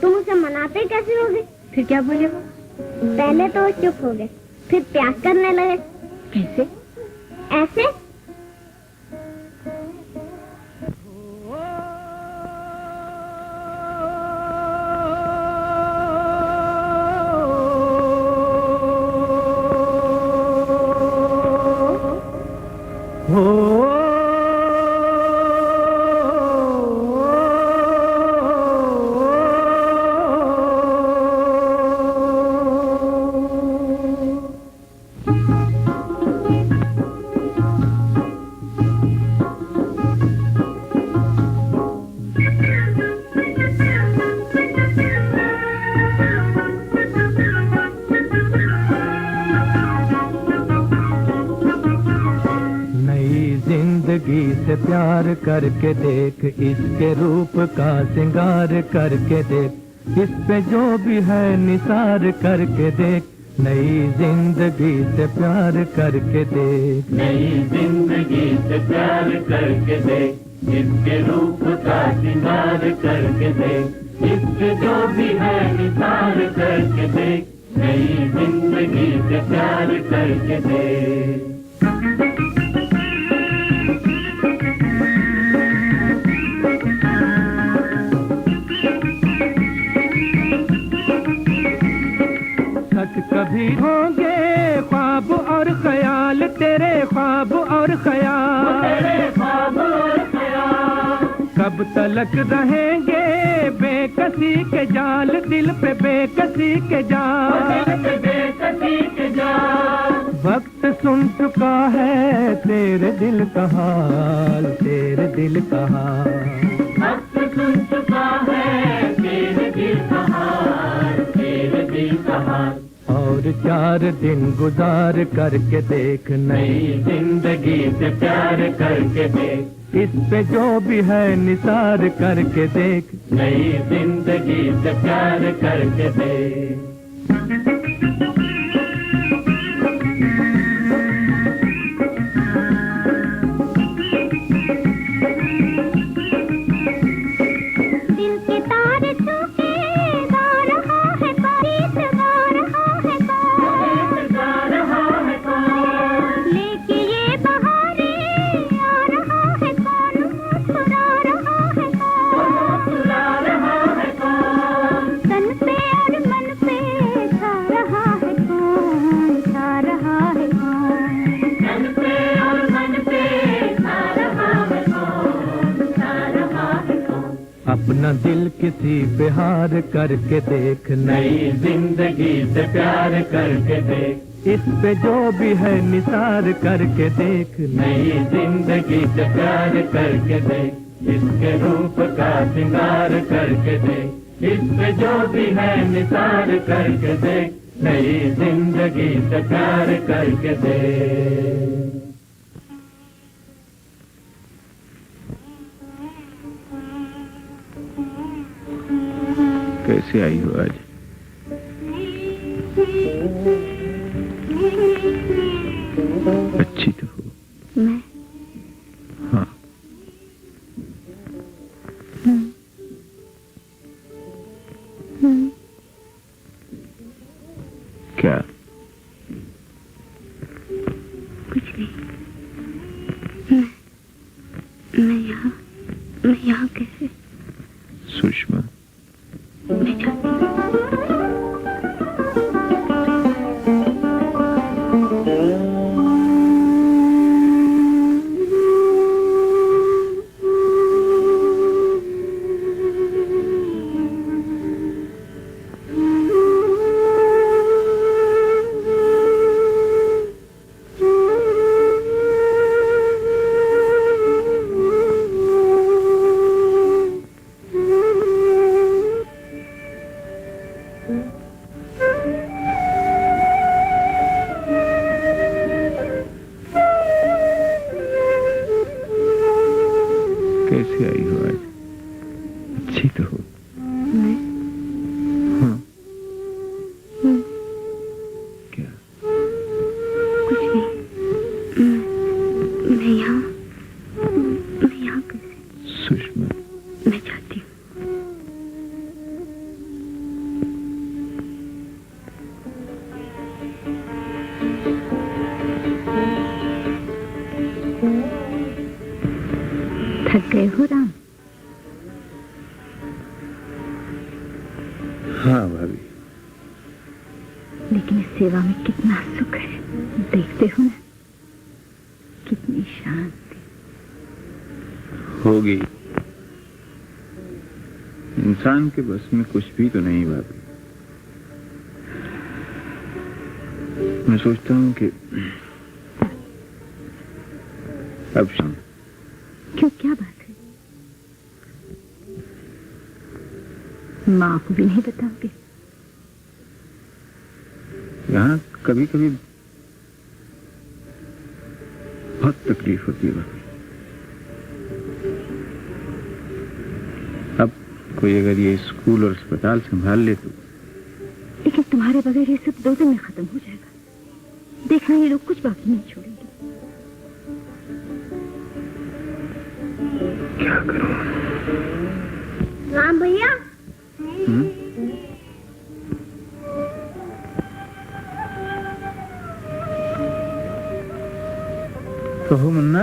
तुम उसे मनाते कैसे होगे? फिर क्या बोले वो? पहले तो वो चुप हो गए, फिर प्यार करने लगे। कैसे? ऐसे। प्यार करके देख, इसके रूप का सिंगार करके देख, इस पे जो भी है निसार करके देख। नई जिंदगी से प्यार करके देख, नई जिंदगी से प्यार करके देख, इसके रूप का सिंगार करके देख, इस पे जो भी है निसार करके देख। नई जिंदगी से प्यार करके देख। कभी होंगे ख्वाब और ख्याल, तेरे ख्वाब और ख्याल, कब तलक रहेंगे बेकसी के जाल, दिल पे बेकसी के जाल। वक्त सुन चुका है तेरे दिल का हाल, तेरे दिल का हाल। वक्त सुन चुका है तेरे दिल का हाल, तेरे दिल का हाल। और 4 दिन गुजार करके देख, नई जिंदगी से प्यार करके देख, इस पे जो भी है निसार करके देख, नई जिंदगी से प्यार करके देख। अपना दिल किसी पे हार करके देख, नई जिंदगी से प्यार करके देख, इस पे जो भी है निसार करके देख, नई जिंदगी से प्यार करके देख, इसके रूप का श्रृंगार करके देख, इस पे जो भी है निसार करके देख, नई जिंदगी से प्यार करके देख। कैसे आई हो आज? अच्छी तो हो। मैं? हाँ। क्या? कुछ नहीं। मैं यहाँ कैसे? सुषमा, मैं चाहती हूँ। कैसे आई हो आज? अच्छी तो हो। मैं? हाँ। क्या? कुछ नहीं। मैं यहाँ कैसे? सुषमा, मैं चाहती हूँ। थक गए हो राम? हाँ भाभी। लेकिन इस सेवा में कितना सुख है, देखते हो ना, कितनी शांति। होगी। इंसान के बस में कुछ भी तो नहीं भाभी। मैं सोचता हूँ कि अब शाम। क्यों, क्या बात है? माँ को भी नहीं बताओगे? यहाँ कभी कभी बहुत तकलीफ होती है भाभी। अब कोई अगर ये स्कूल और अस्पताल संभाल ले तो। लेकिन तुम्हारे बगैर ये सब 2 दिन में खत्म हो जाएगा। देखना, ये लोग कुछ बाकी नहीं छोड़ेंगे। क्या करूं? राम भैया, कहो मुन्ना।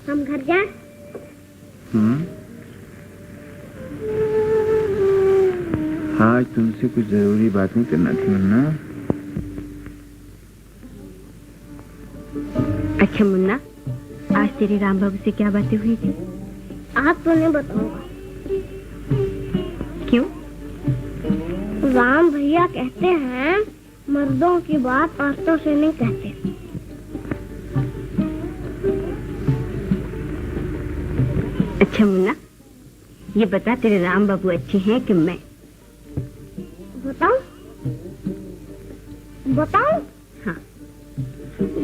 हम घर जाए? आज तुमसे कुछ जरूरी बातें करना थी मुन्ना। अच्छा मुन्ना, आज तेरे राम बाबू से क्या बातें हुई थी? आप तो नहीं बताऊंगा। क्यों? राम भैया कहते हैं मर्दों की बात औरतों से नहीं कहते। अच्छा मुन्ना, ये बता तेरे राम बाबू अच्छे हैं कि मैं? बताऊं? बताऊं? हाँ।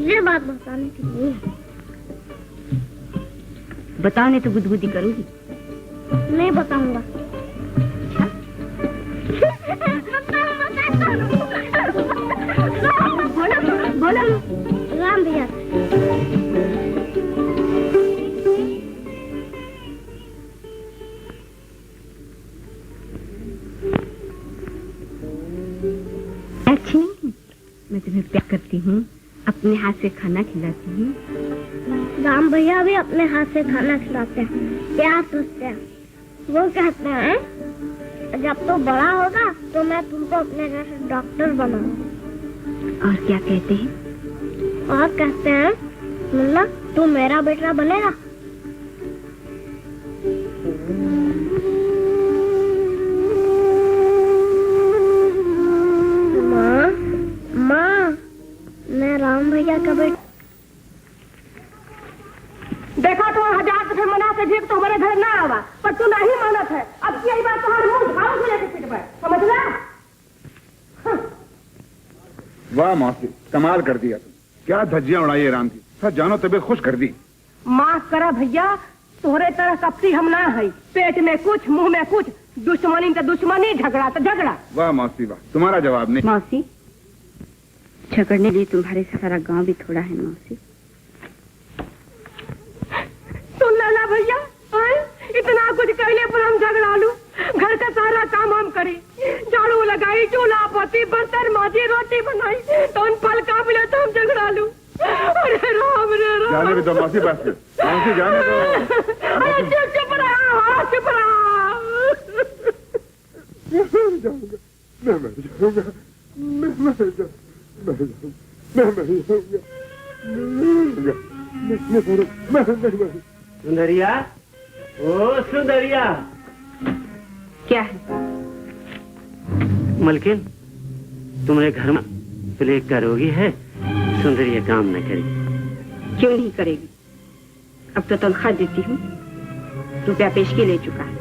ये बात बताने की नहीं है। बताओ नहीं तो गुदगुदी करूंगी। नहीं बताऊंगा। बोलो राम भैया। अच्छी नहीं, मैं तुम्हें प्यार करती हूँ, अपने हाथ से खाना खिलाती हूँ। राम भैया भी अपने हाथ से खाना खिलाते हैं, प्यार करते हैं। वो कहते हैं जब तो बड़ा होगा तो मैं तुमको अपने घर से डॉक्टर बनाऊंगा। और क्या कहते हैं? और कहते हैं मुन्ना तू मेरा बेटा बनेगा। माँ माँ, मैं राम भैया का बेटा। देखा तो 1000 दफे मना के देख तो हमारे घर ना आवा, पर तू नहीं मानत है। अब यही बात तुम्हारे मुंह झाड़ू से लेके पीट पर, समझ ला? वाह मौसी, कमाल कर दिया तुम। क्या धज्जियां उड़ाई है राम की। सर जानो तबीयत खुश कर दी। माफ करा भैया, तोहरे तरह कपटी हम ना है। पेट में कुछ, मुंह में कुछ, दुश्मनी तो दुश्मनी, झगड़ा तो झगड़ा। वाह मौसी वाह, तुम्हारा जवाब नहीं। मौसी, झगड़ने लिए तुम्हारे सारा गांव भी थोड़ा है मौसी। सुन ला भैया, इतना कुछ कहने पर हम झगड़ा लू। घर का सारा काम हम करी, झाड़ू लगाई, चूल्हा पोती, बर्तन माजी, रोटी बनाई, तो उन फल का मिले तो हम झगड़ा लू। अरे राम रे राम। जाने भी दो मौसी, बस मौसी जाने दो। चुप रहा, चुप रहा। मैं मर जाऊंगा, मैं मर जाऊंगा। सुंदरिया, ओ सुंदरिया। क्या है? मलकिन, तुम्हारे घर में प्ले करोगी है? सुंदरिया काम न करेगी। क्यों नहीं करेगी? अब तो तनख्वाह देती हूँ, रुपया पेशगी ले चुका है।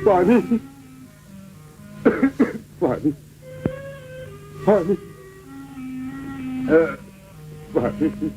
पानी पानी पानी पानी।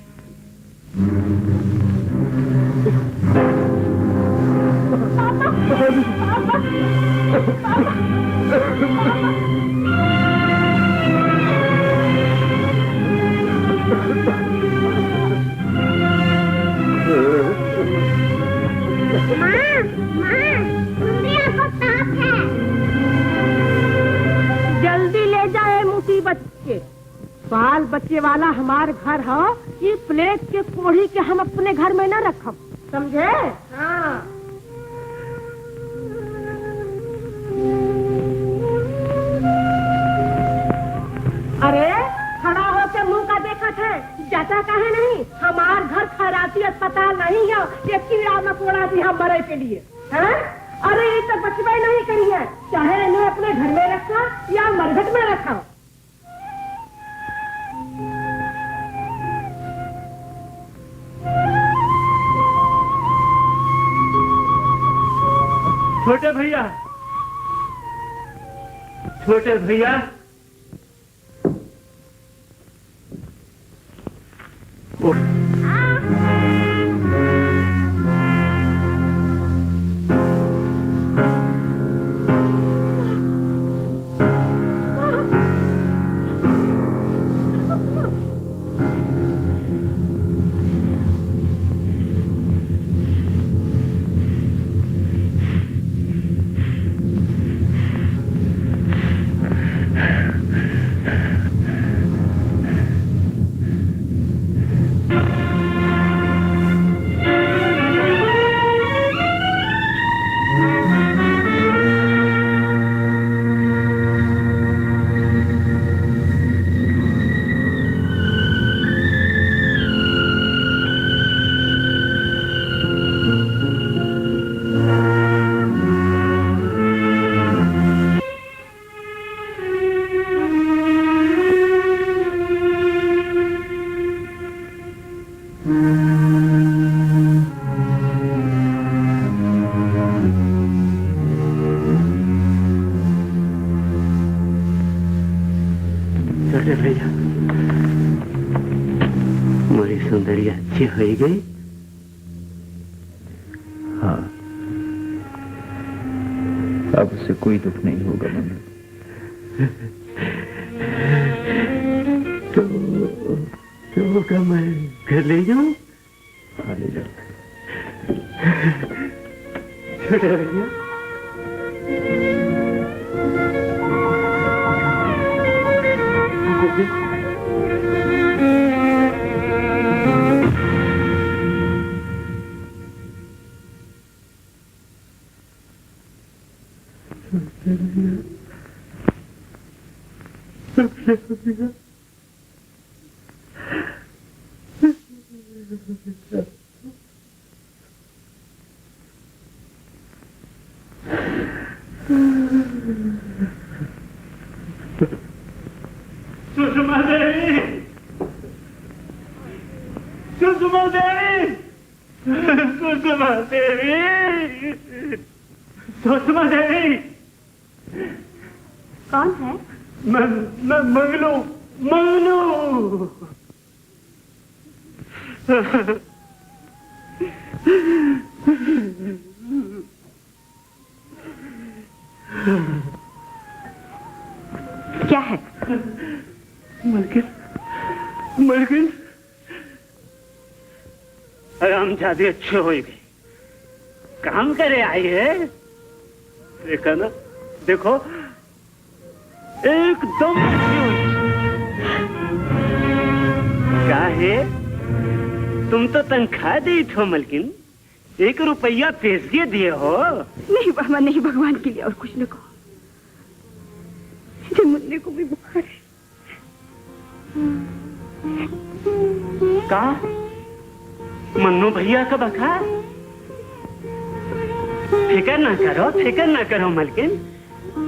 जल्दी ले जाए मुसीबत के। बाल बच्चे वाला हमार घर हो, ये प्लेट के कोढ़ी के हम अपने घर में न रखब, समझे? हाँ। अरे खड़ा होकर मुंह का देखा है, जाता काहे नहीं? हमार घर खैराती अस्पताल नहीं है, ये कीड़ा मकोड़ा भी हम मरे के लिए है। अरे ये तो बचवा नहीं करी है, चाहे इन्हें अपने घर में रखा या मरघट में रखा। छोटे भैया, छोटे भैया, अच्छी हो गई? हाँ, अब उससे कोई दुख नहीं होगा मम्मी। तो क्या मैं घर ले जाऊं? हाँ, ले जाओ। छोटे भैया, सुषमा देवी, सुषमा देवी, सुषमा देवी, सुषमा देवी। कौन है? मैं मंगलू, मंगलू। क्या है? मलकिन आराम ज्यादा अच्छे हो गई। काम करे आई है, देखा ना, देखो एकदम क्या है? तुम तो तनख्वाह दी थो मलकिन, 1 रुपया पेशगी दिए हो। नहीं बाबा नहीं, भगवान के लिए और कुछ न कहो। मुझे मुन्ने को भी बुखार है। का मन्नू भैया का बुखार? फिकर ना करो, फिकर ना करो मलकिन,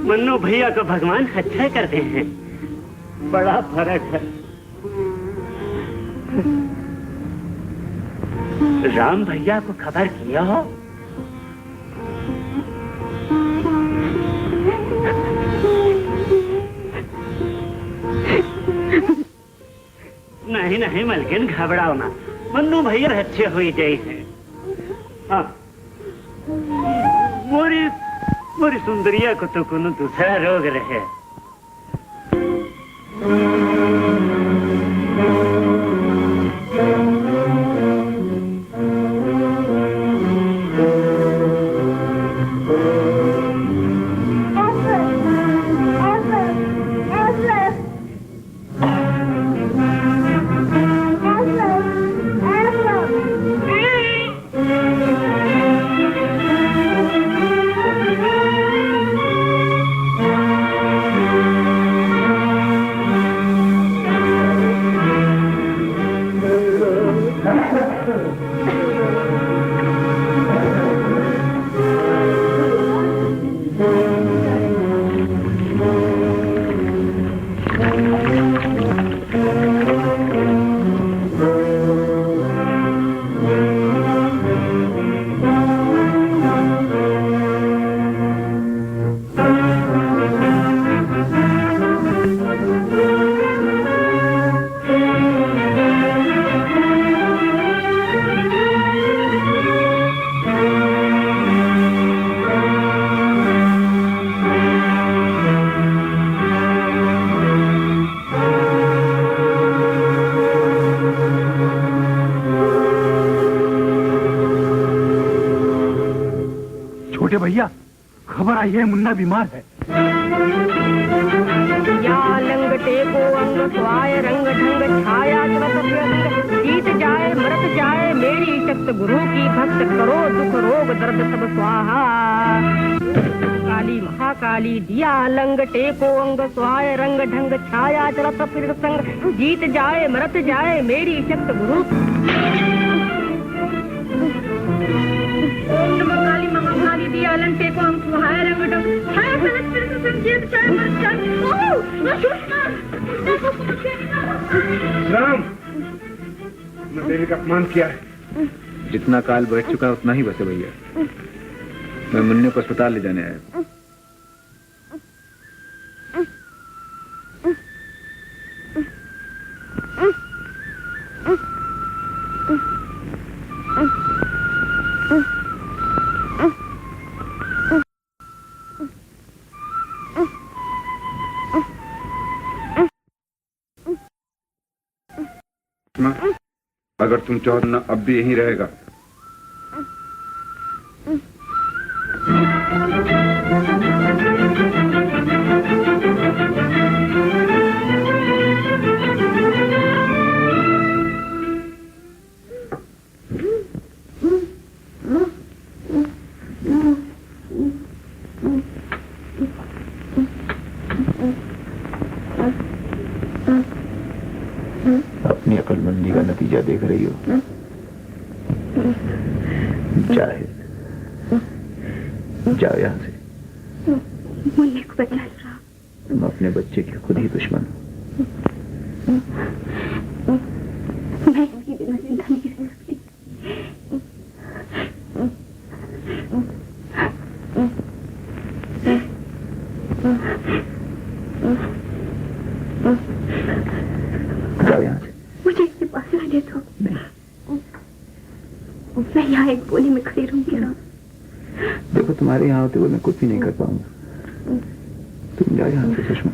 मन्नू भैया को भगवान अच्छा करते हैं। बड़ा फर्क है। राम भैया को खबर किया हो? नहीं नहीं मलकिन, घबराओ ना, मन्नू भैया अच्छे हो गए हैं। हाँ, मोरी सुंदरिया को तो कोनो दूसरा रोग रहे। भैया खबर आई है, मुन्ना बीमार है। या लंगटे को अंग स्वाय रंग ढंग छाया जीत जाए मरत जाए मेरी शक्त गुरु की भक्त करो दुख रोग दर्द सब स्वाहा। काली महाकाली दिया लंगटे को अंग स्वाय रंग ढंग छाया चलत फिर संग जीत जाए मरत जाए मेरी शक्त गुरु। ओम नमः काली महाकाली दिया लंगटे को अंग स्वाय रंग ढंग छाया चलत फिर संग जीत जाए मरत जाए। राम, मैं देवी का अपमान किया है। जितना काल बढ़ चुका है उतना ही बसे भैया। मैं मुन्ने को अस्पताल ले जाने आया। अगर तुम चाहो तो ना अब भी यहीं रहेगा। अपनी अक्लमंदी का नतीजा देख रही हो। जाहिद, जाओ यहाँ से। मुन्ने को बचा रहा। तुम अपने बच्चे के खुद ही दुश्मन हो। मैं इसके बिना जिंदा नहीं रह सकती। जाओ यहाँ से। मुझे इसके पास लाने दो। मैं यहाँ एक गोली में खड़ी रहूंगी। देखो, तुम्हारे यहाँ होते हुए मैं कुछ भी नहीं कर पाऊंगा। तुम जाओ यहाँ से सुषमा।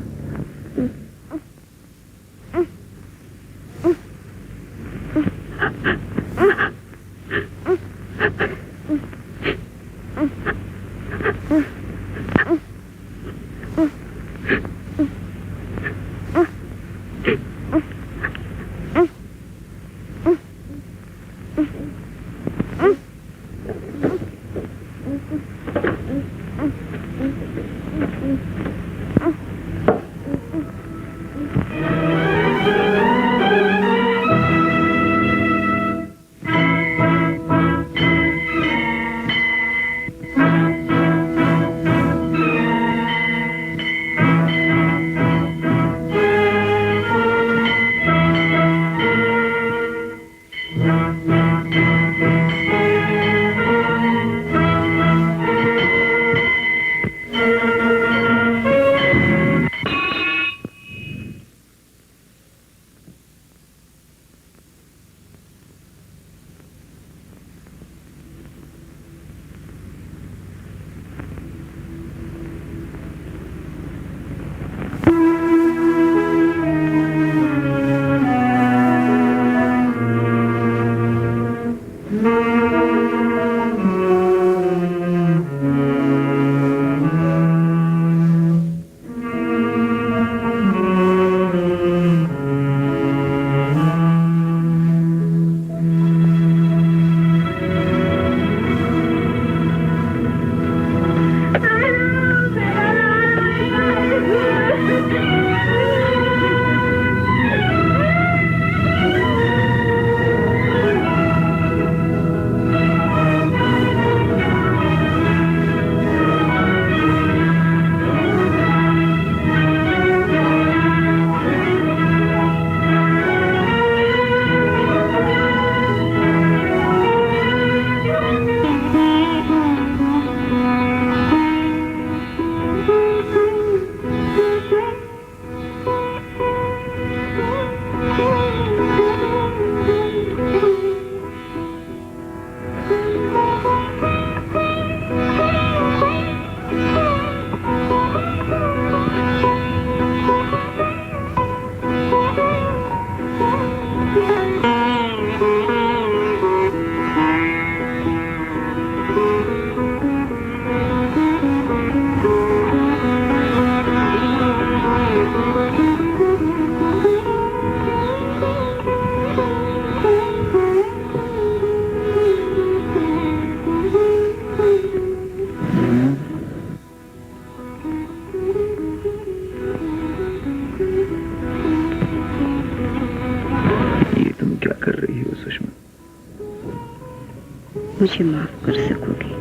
मुझे माफ कर सकोगे?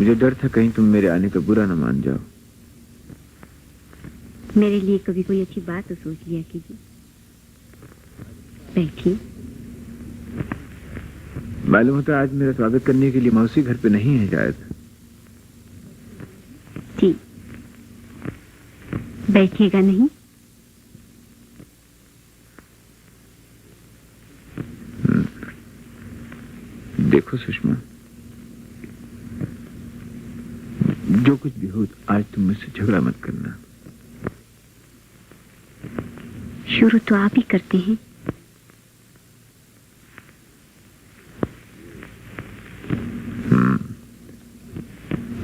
मुझे डर था कहीं तुम मेरे आने का बुरा न मान जाओ। मेरे लिए कभी कोई अच्छी बात तो सोच लिया कीजिए। बैठिए। मालूम होता आज मेरा स्वागत करने के लिए मौसी घर पे नहीं है शायद। जी, बैठिएगा नहीं? देखो सुषमा, जो कुछ भी हो आज तुम मुझसे झगड़ा मत करना। शुरू तो आप ही करते हैं।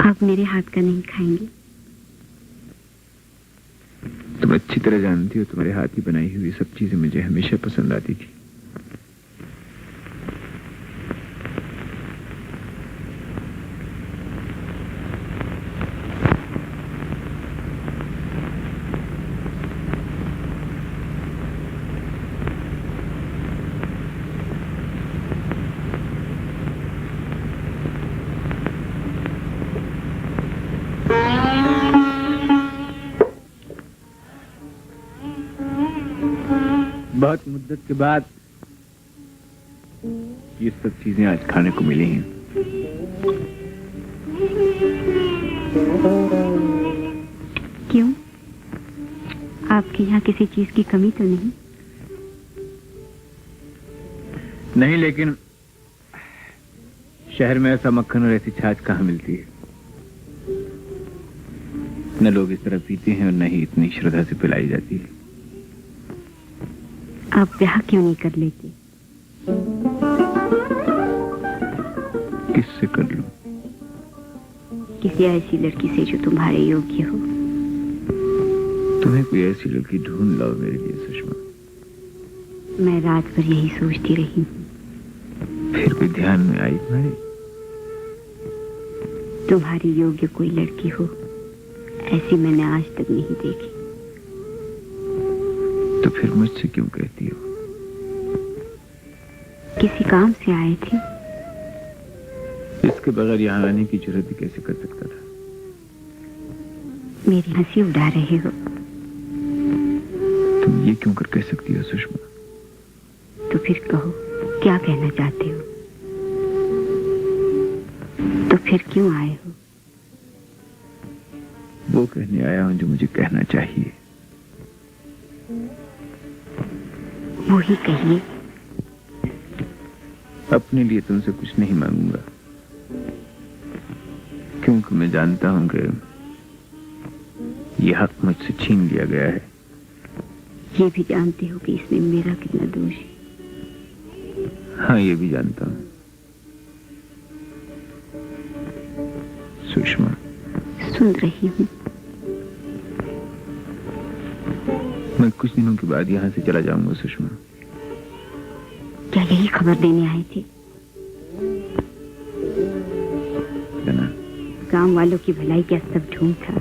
आप मेरे हाथ का नहीं खाएंगे? तुम अच्छी तरह जानती हो तुम्हारे हाथ की बनाई हुई सब चीजें मुझे हमेशा पसंद आती थी। बहुत मुद्दत के बाद ये सब चीजें आज खाने को मिली हैं। क्यों? आपके यहाँ किसी चीज की कमी तो नहीं? नहीं, लेकिन शहर में ऐसा मक्खन और ऐसी छाछ कहाँ मिलती है। न लोग इस तरह पीते हैं और न ही इतनी श्रद्धा से पिलाई जाती है। आप ब्याह क्यों नहीं कर लेते? किससे कर लूं? किसी ऐसी लड़की से जो तुम्हारे योग्य हो। तुम्हें कोई ऐसी लड़की ढूंढ लाओ मेरे लिए सुषमा। मैं रात भर यही सोचती रही हूँ। फिर कोई ध्यान में आई तुम्हारे? तुम्हारी योग्य कोई लड़की हो ऐसी मैंने आज तक नहीं देखी। तो फिर मुझसे क्यों कहती हो? किसी काम से आए थे? इसके बगैर यहाँ आने की जरूरत भी कैसे कर सकता था? मेरी हंसी उड़ा रहे हो। तुम ये क्यों कर कह सकती हो सुषमा? तो फिर कहो, क्या कहना चाहते हो? तो फिर क्यों आए हो? वो कहने आया हूं जो मुझे कहना चाहिए। वो ही कहिए। अपने लिए तुमसे कुछ नहीं मांगूंगा, क्योंकि मैं जानता हूं कि यह हक मुझसे छीन लिया गया है। ये भी जानते हो कि इसमें मेरा कितना दोष है? हाँ, ये भी जानता हूं। सुषमा, सुन रही हूँ। मैं कुछ दिनों के बाद यहाँ से चला जाऊंगा सुषमा। क्या यही खबर देने आए थे? गांव वालों की भलाई क्या सब ढूंढ था?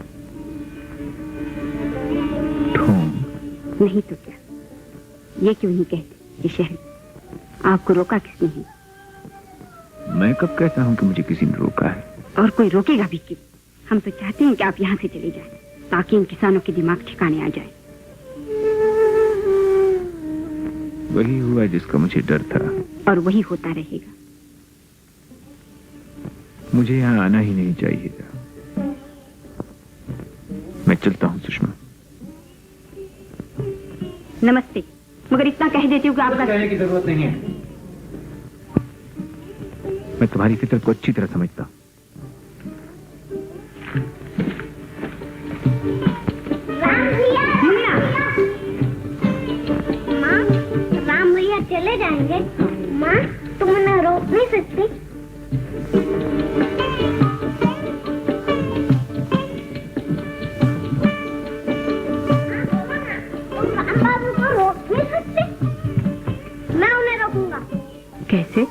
ढूंढ नहीं तो क्या? ये क्यों नहीं कहते कि शहर आपको रोका किसने है? मैं कब कहता हूँ कि मुझे किसी ने रोका है? और कोई रोकेगा भी क्यों? हम तो चाहते हैं कि आप यहाँ से चले जाएं, ताकि इन किसानों के दिमाग ठिकाने आ जाए। वही हुआ जिसका मुझे डर था, और वही होता रहेगा। मुझे यहाँ आना ही नहीं चाहिए था। मैं चलता हूँ सुषमा। नमस्ते। मगर इतना कह देती हूँ कि आपका कहने की जरूरत नहीं है। मैं तुम्हारी फितरत को अच्छी तरह समझता हूँ। राम भैया चले जाएंगे। माँ, तुम उन्हें रोक नहीं सकती? बाबू को रोक नहीं सकती? मैं उन्हें रोकूंगा। कैसे?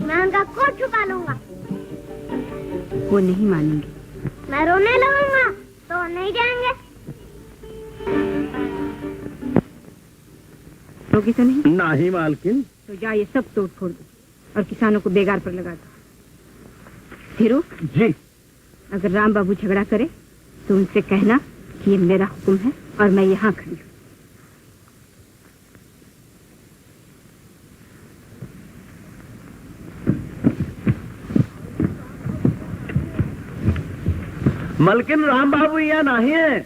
मैं उनका कोट छुपा लूंगा। वो नहीं मानेंगे। मैं रोने लगूंगा तो नहीं जाएंगे। रोगी तो नहीं? नहीं मालकिन। तो जा ये सब तोड़ फोड़ दो और किसानों को बेगार पर लगा दो। धीरू जी। अगर राम बाबू झगड़ा करे तो उनसे कहना कि ये मेरा हुक्म है और मैं यहाँ खड़ी हूँ। मलकिन राम बाबू यहाँ नहीं है।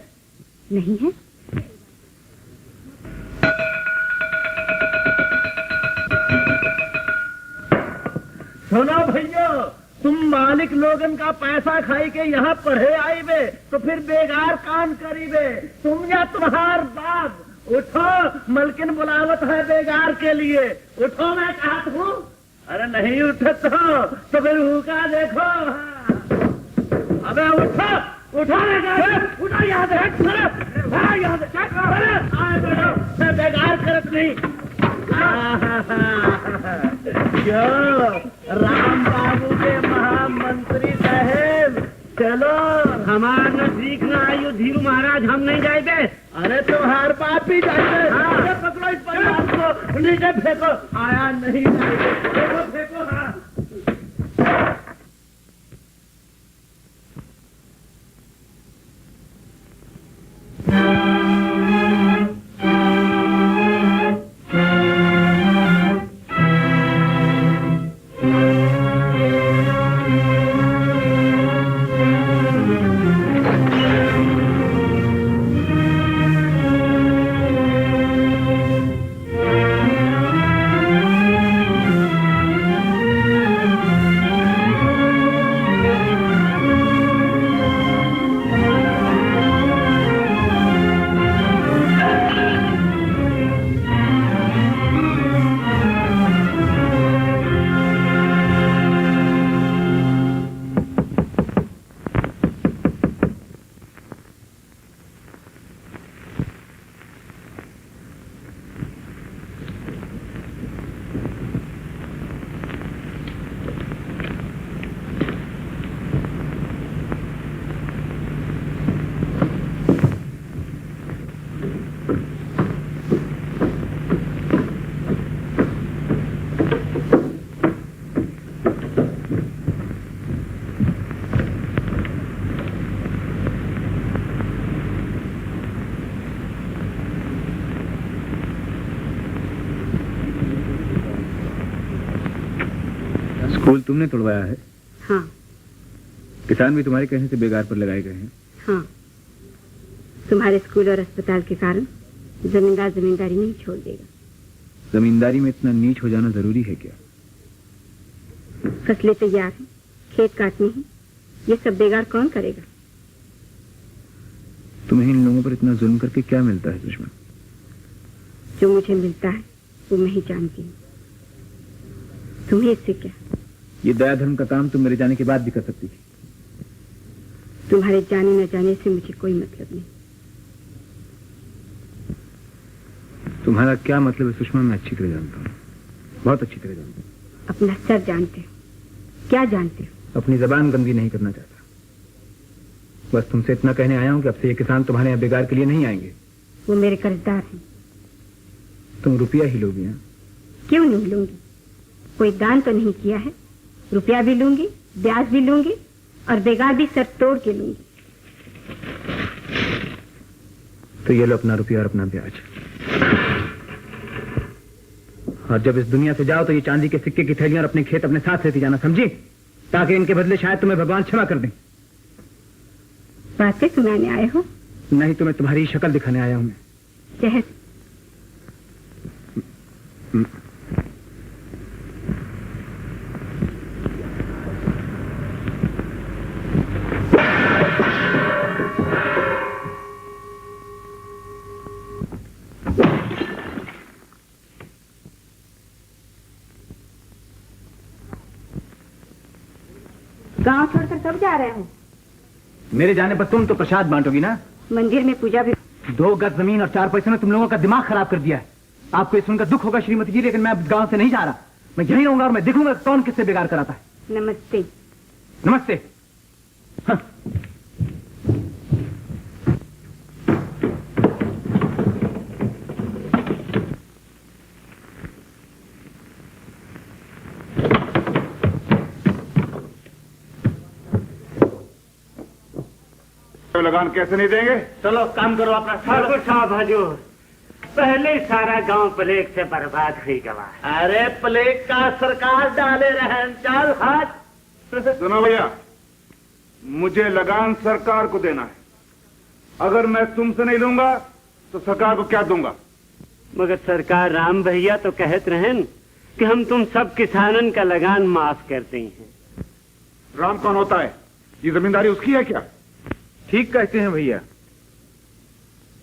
नहीं है? सुनो भैया, तुम मालिक लोगन का पैसा खाई के यहाँ पढ़े आई बे तो फिर बेकार काम करी बे। तुम या तुम्हार बाप उठो, मलकिन बुलावत है बेगार के लिए। उठो, मैं कहता हूँ। अरे नहीं उठे तो फिर हुका देखो। अबे उठो, उठो उठो, याद है मैं बेकार करत नहीं। क्यों राम बाबू के महामंत्री साहेब, चलो हमारा नजदीक ना आयु धीरू महाराज, हम नहीं जाएंगे। अरे तुम्हार बाप भी जाएंगे। हाँ। पकड़ो इस परिवार को, नीचे फेंको। आया नहीं जाएंगे, फेंको फेंको। हाँ। स्कूल तुमने तोड़वाया है? हाँ। किसान भी तुम्हारे कहने से बेगार पर लगाए गए हैं? हाँ। तुम्हारे स्कूल और अस्पताल के कारण जमींदार जमींदारी नहीं छोड़ देगा। जमींदारी में इतना नीच हो जाना जरूरी है क्या? फसलें तैयार हैं, खेत काटने हैं, ये सब बेगार कौन करेगा? तुम्हें इन लोगों पर इतना जुल्म करके क्या मिलता है सुषमा? जो मुझे मिलता है वो मैं ही जानती हूँ। तुम्हें इससे क्या? ये दया धर्म का काम तुम मेरे जाने के बाद भी कर सकती थी। तुम्हारे जाने न जाने से मुझे कोई मतलब नहीं। तुम्हारा क्या मतलब है सुषमा, मैं अच्छी तरह जानता हूँ, बहुत अच्छी तरह जानता हूँ। अपना सर जानते हो? क्या जानते हो? अपनी जबान गंदी नहीं करना चाहता। बस तुमसे इतना कहने आया हूँ कि अब से ये किसान तुम्हारे यहाँ बेगार के लिए नहीं आएंगे। वो मेरे कर्जदार हैं। तुम रुपया ही लोगी? हाँ, क्यों नहीं लूंगी? कोई दान तो नहीं किया है। रुपया भी लूंगी, ब्याज भी लूंगी और बेगार भी सर तोड़ के लूंगी। तो ये लो अपना रुपया और अपना ब्याज। और जब इस दुनिया से जाओ तो ये चांदी के सिक्के की थैलियां और अपने खेत अपने साथ लेती जाना, समझी? ताकि इनके बदले शायद तुम्हें भगवान क्षमा कर दें। बातें सुनाने आए हो? नहीं, तुम्हें तुम्हारी शक्ल दिखाने आया हूं मैं। जहर। गांव छोड़कर कब जा रहे हो? मेरे जाने पर तुम तो प्रसाद बांटोगी ना? मंदिर में पूजा भी। 2 गज जमीन और 4 पैसे ने तुम लोगों का दिमाग खराब कर दिया है। आपको ये सुनकर दुख होगा श्रीमती जी, लेकिन मैं गांव से नहीं जा रहा। मैं यहीं रहूंगा और मैं देखूंगा कौन किससे बेगार कराता है। नमस्ते। नमस्ते। हाँ। लगान कैसे नहीं देंगे? चलो काम करो अपना। ठाकुर साहब हजूर, पहले सारा गांव प्लेग से बर्बाद हुई गवा। अरे प्लेग का सरकार डाले रहन, चल हाथ। सुनो भैया, मुझे लगान सरकार को देना है। अगर मैं तुमसे नहीं लूंगा तो सरकार को क्या दूंगा? मगर सरकार राम भैया तो कहत रहन कि हम तुम सब किसानन का लगान माफ करते हैं। राम कौन होता है? ये जमींदारी उसकी है क्या? ठीक कहते हैं भैया,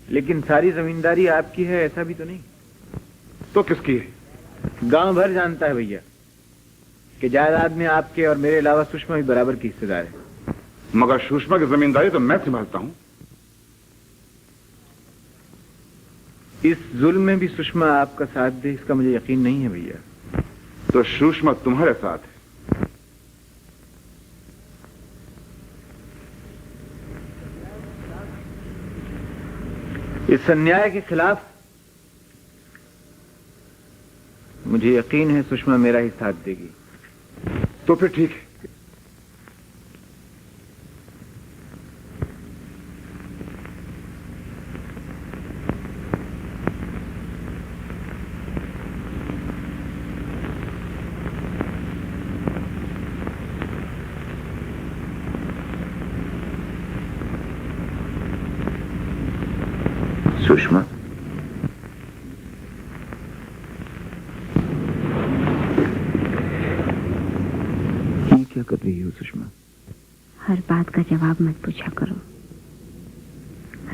लेकिन सारी जमींदारी आपकी है ऐसा भी तो नहीं। तो किसकी है? गांव भर जानता है भैया कि जायदाद में आपके और मेरे अलावा सुषमा भी बराबर की हिस्सेदार है। मगर सुषमा की जमींदारी तो मैं संभालता हूं। इस जुल्म में भी सुषमा आपका साथ दे इसका मुझे यकीन नहीं है भैया। तो सुषमा तुम्हारे साथ है? इस अन्याय के खिलाफ मुझे यकीन है सुषमा मेरा ही साथ देगी। तो फिर ठीक है। सुषमा, ये क्या कर रही हो सुषमा? हर बात का जवाब मत पूछा करो।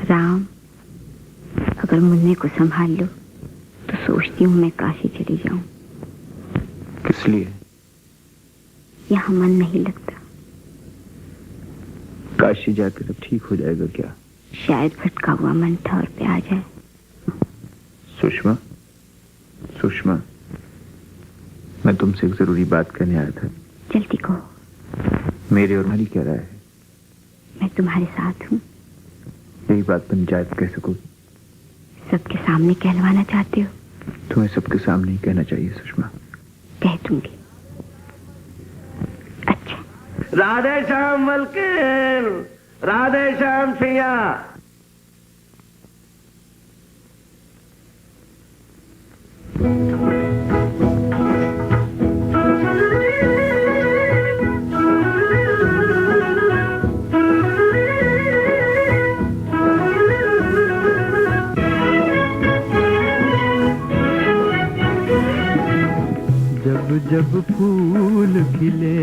राम, अगर मुन्ने को संभाल लो तो सोचती हूँ मैं काशी चली जाऊं। किस लिए? यहाँ मन नहीं लगता। काशी जाकर सब ठीक हो जाएगा क्या? शायद भटका हुआ मन ठौर पे आ जाए। सुषमा, सुषमा, मैं तुमसे एक जरूरी बात कहने आया था। जल्दी कहो। मेरे और तुम्हारी क्या राय है? मैं तुम्हारे साथ हूँ। यही बात पंचायत कह सको? सबके सामने कहलवाना चाहते हो? तुम्हें सबके सामने ही कहना चाहिए सुषमा। कह दूंगी। अच्छा। राधे श्याम मलकिन, राधे श्याम सिया। जब जब फूल खिले,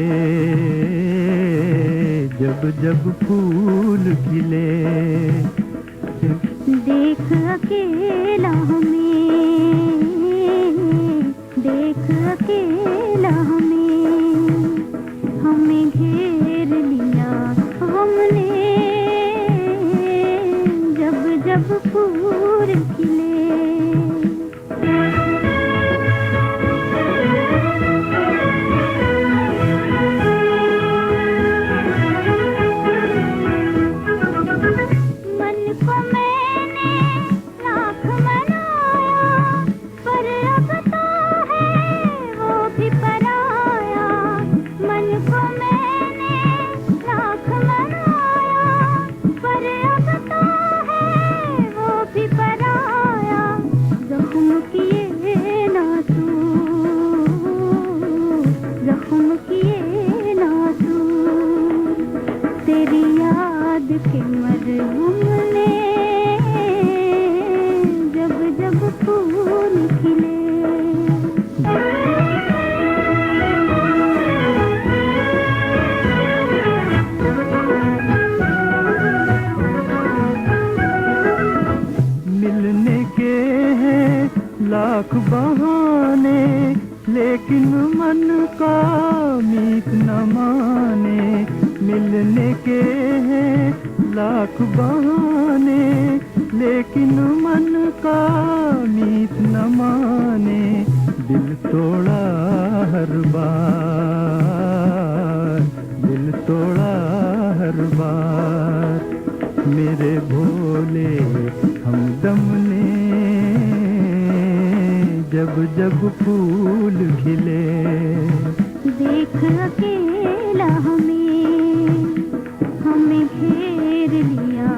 जब जब फूल खिले, देख अकेला हमें, देख अकेला हमें घेर लिया हमने, जब जब फूल खिले। लाख बहाने लेकिन मन का मीत न माने, मिलने के हैं लाख बहाने लेकिन मन का मीत न माने, दिल तोड़ा हर बार, दिल तोड़ा हर बार, मेरे भोले हमदम ने जब जब फूल खिले। देख अकेला हमें घेर लिया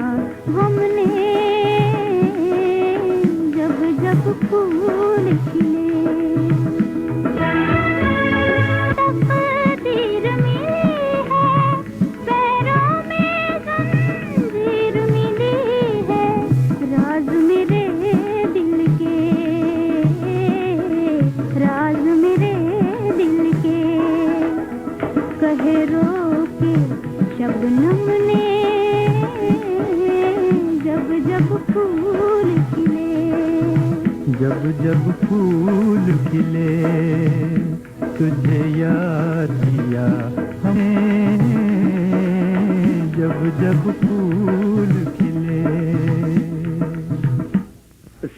जब फूल खिले, जब जब फूल खिले, तुझे याद किया हमें, जब जब फूल खिले।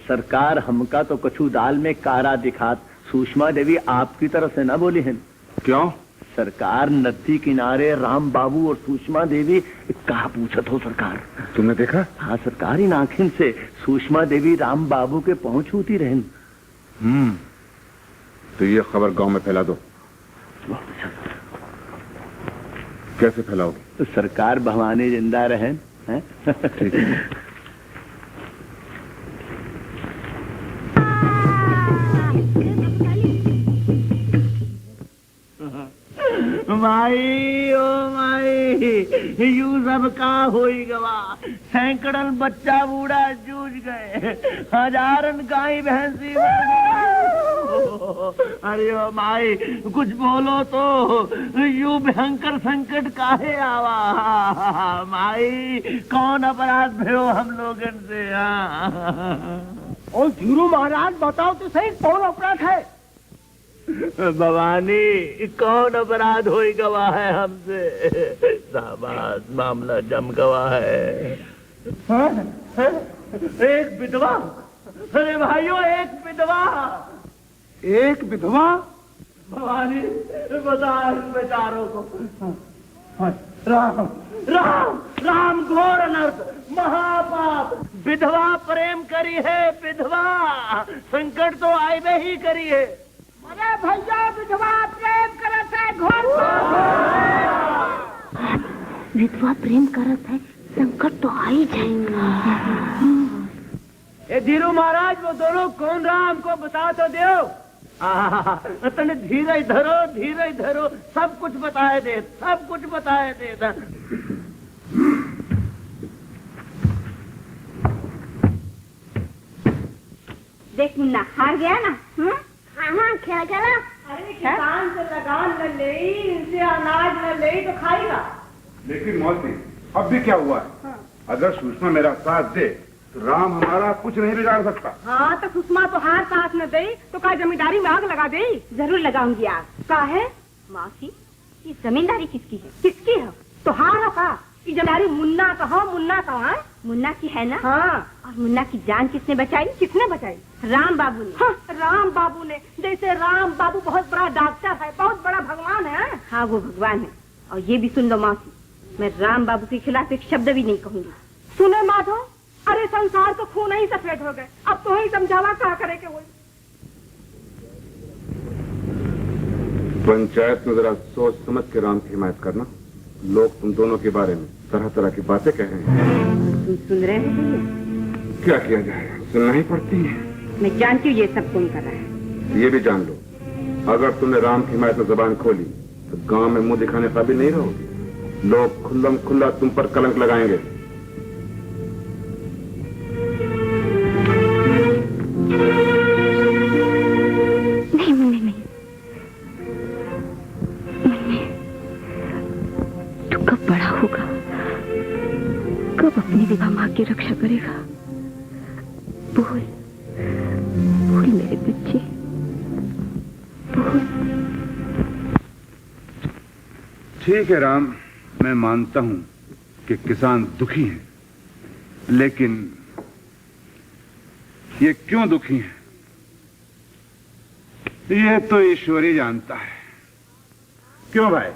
सरकार हमका तो कछु दाल में कारा दिखात। सुषमा देवी आपकी तरफ से न बोली हैं। क्यों? सरकार नदी किनारे राम बाबू और सुषमा देवी कहा पूछत हो सरकार? तुमने देखा? हाँ सरकार, इन आंखिन से सुषमा देवी राम बाबू के पहुंच होती रहन। तो ये खबर गांव में फैला दो। कैसे फैलाओगे? तो सरकार भवानी जिंदा रहें हैं? ठीक है। माई ओ माई, यू सब का होई गवा। सैकड़न बच्चा बूढ़ा जूझ गए, हजारन गाय भैंसी मर गई। अरे ओ माई, कुछ बोलो तो, यू भयंकर संकट काहे आवा? माई, कौन अपराध भयो हम लोगन से? और धीरू महाराज बताओ तो सही, कौन अपराध है? भवानी, कौन अपराध होई गवा है हमसे? शाबाश, मामला जम गवा है। एक विधवा। अरे भाइयों, एक विधवा। एक विधवा? भवानी, बता बेचारों को। राम राम राम, घोर अनर्थ, महापाप। विधवा प्रेम करी है, विधवा संकट तो आए ही करी है। अरे भैया, विधवा प्रेम करत है, घोर विधवा प्रेम करत है, संकट तो आ ही जाएगा। ए धीरू महाराज, वो दोनों कौन रहा हमको बता तो दो। तने धीरे धरो, धीरे धरो, सब कुछ बताए दे, सब कुछ बताए दे। देख मुन्ना, हार गया ना? हाँ, क्या चला? अरे किसान से लगान न ले, इनसे अनाज न ले तो खाएगा। लेकिन मौसी, अब भी क्या हुआ है? अगर सुषमा मेरा साथ दे तो राम हमारा कुछ नहीं बिगाड़ सकता। हाँ, तो सुषमा तो हार साथ न दे तो क्या जमींदारी में आग लगा दे? जरूर लगाऊंगी आग। का है मौसी, ये जमींदारी किसकी है? किसकी है? तो हार का ये जमींदारी मुन्ना का हो, मुन्ना का है। मुन्ना की है ना? हाँ। और मुन्ना की जान किसने बचाई? किसने बचाई? राम बाबू ने। हाँ, राम बाबू ने। जैसे राम बाबू बहुत बड़ा डॉक्टर है, बहुत बड़ा भगवान है। हाँ, वो भगवान है। और ये भी सुन लो मौसी, मैं राम बाबू के खिलाफ एक शब्द भी नहीं कहूंगी। सुने माधव, अरे संसार तो खून ही सफेद हो गए, अब तो ही समझावा क्या करे के वही। पंचायत में जरा सोच समझ के राम की हिमायत करना। लोग तुम दोनों के बारे में तरह तरह की बातें कह रहे हैं। तुम सुन रहे हो भैया? क्या किया जाए, सुनना ही पड़ती है। मैं जानती हूँ ये सब कौन कर रहा है। ये भी जान लो, अगर तुमने राम की हिमायत में जबान खोली तो गांव में मुंह दिखाने काबिल नहीं रहोगे। लोग खुल्लम खुल्ला तुम पर कलंक लगाएंगे। नहीं मुन्ने, नहीं मुन्ने, तू कब बड़ा होगा, कब अपनी विवाह माँ की रक्षा करेगा? बोल बोल मेरे बच्चे, बोल। ठीक है राम, मैं मानता हूं कि किसान दुखी हैं, लेकिन ये क्यों दुखी हैं, ये तो ईश्वर ही जानता है। क्यों भाई?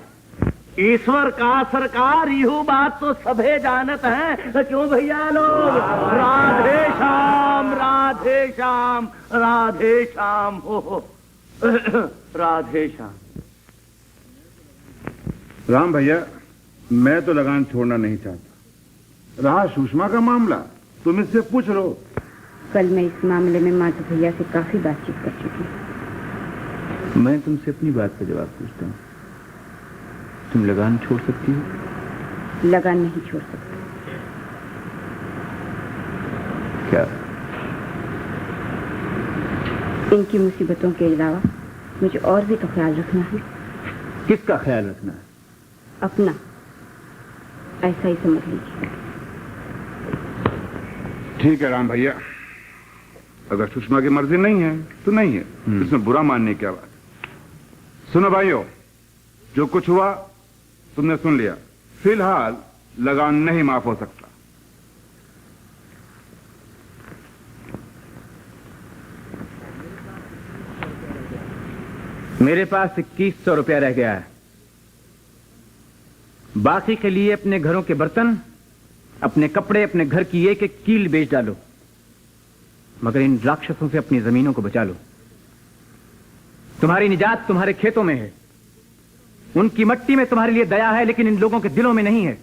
ईश्वर का सरकार, यू बात तो सभे जानत है। क्यों भैया लोग? राधे श्याम, राधे श्याम, राधे श्याम, हो राधे श्याम। राम भैया, मैं तो लगान छोड़ना नहीं चाहता। रहा सुषमा का मामला, तुम इससे पूछ लो। कल मैं इस मामले में माधव भैया से काफी बातचीत कर चुकी हूँ। मैं तुमसे अपनी बात का जवाब पूछता हूँ, तुम लगान छोड़ सकती हो? लगान नहीं छोड़ सकती। क्या? इनकी मुसीबतों के अलावा मुझे और भी तो ख्याल रखना है। किसका ख्याल रखना है? अपना, ऐसा ही समझ लीजिए। ठीक है राम भैया, अगर सुषमा की मर्जी नहीं है तो नहीं है, इसमें बुरा मानने की क्या बात है। सुनो भाइयों, जो कुछ हुआ तुमने सुन लिया, फिलहाल लगान नहीं माफ हो सकता। मेरे पास 2100 रुपया रह गया है। बाकी के लिए अपने घरों के बर्तन, अपने कपड़े, अपने घर की एक एक कील बेच डालो, मगर इन राक्षसों से अपनी जमीनों को बचा लो। तुम्हारी निजात तुम्हारे खेतों में है, उनकी मट्टी में तुम्हारे लिए दया है, लेकिन इन लोगों के दिलों में नहीं है।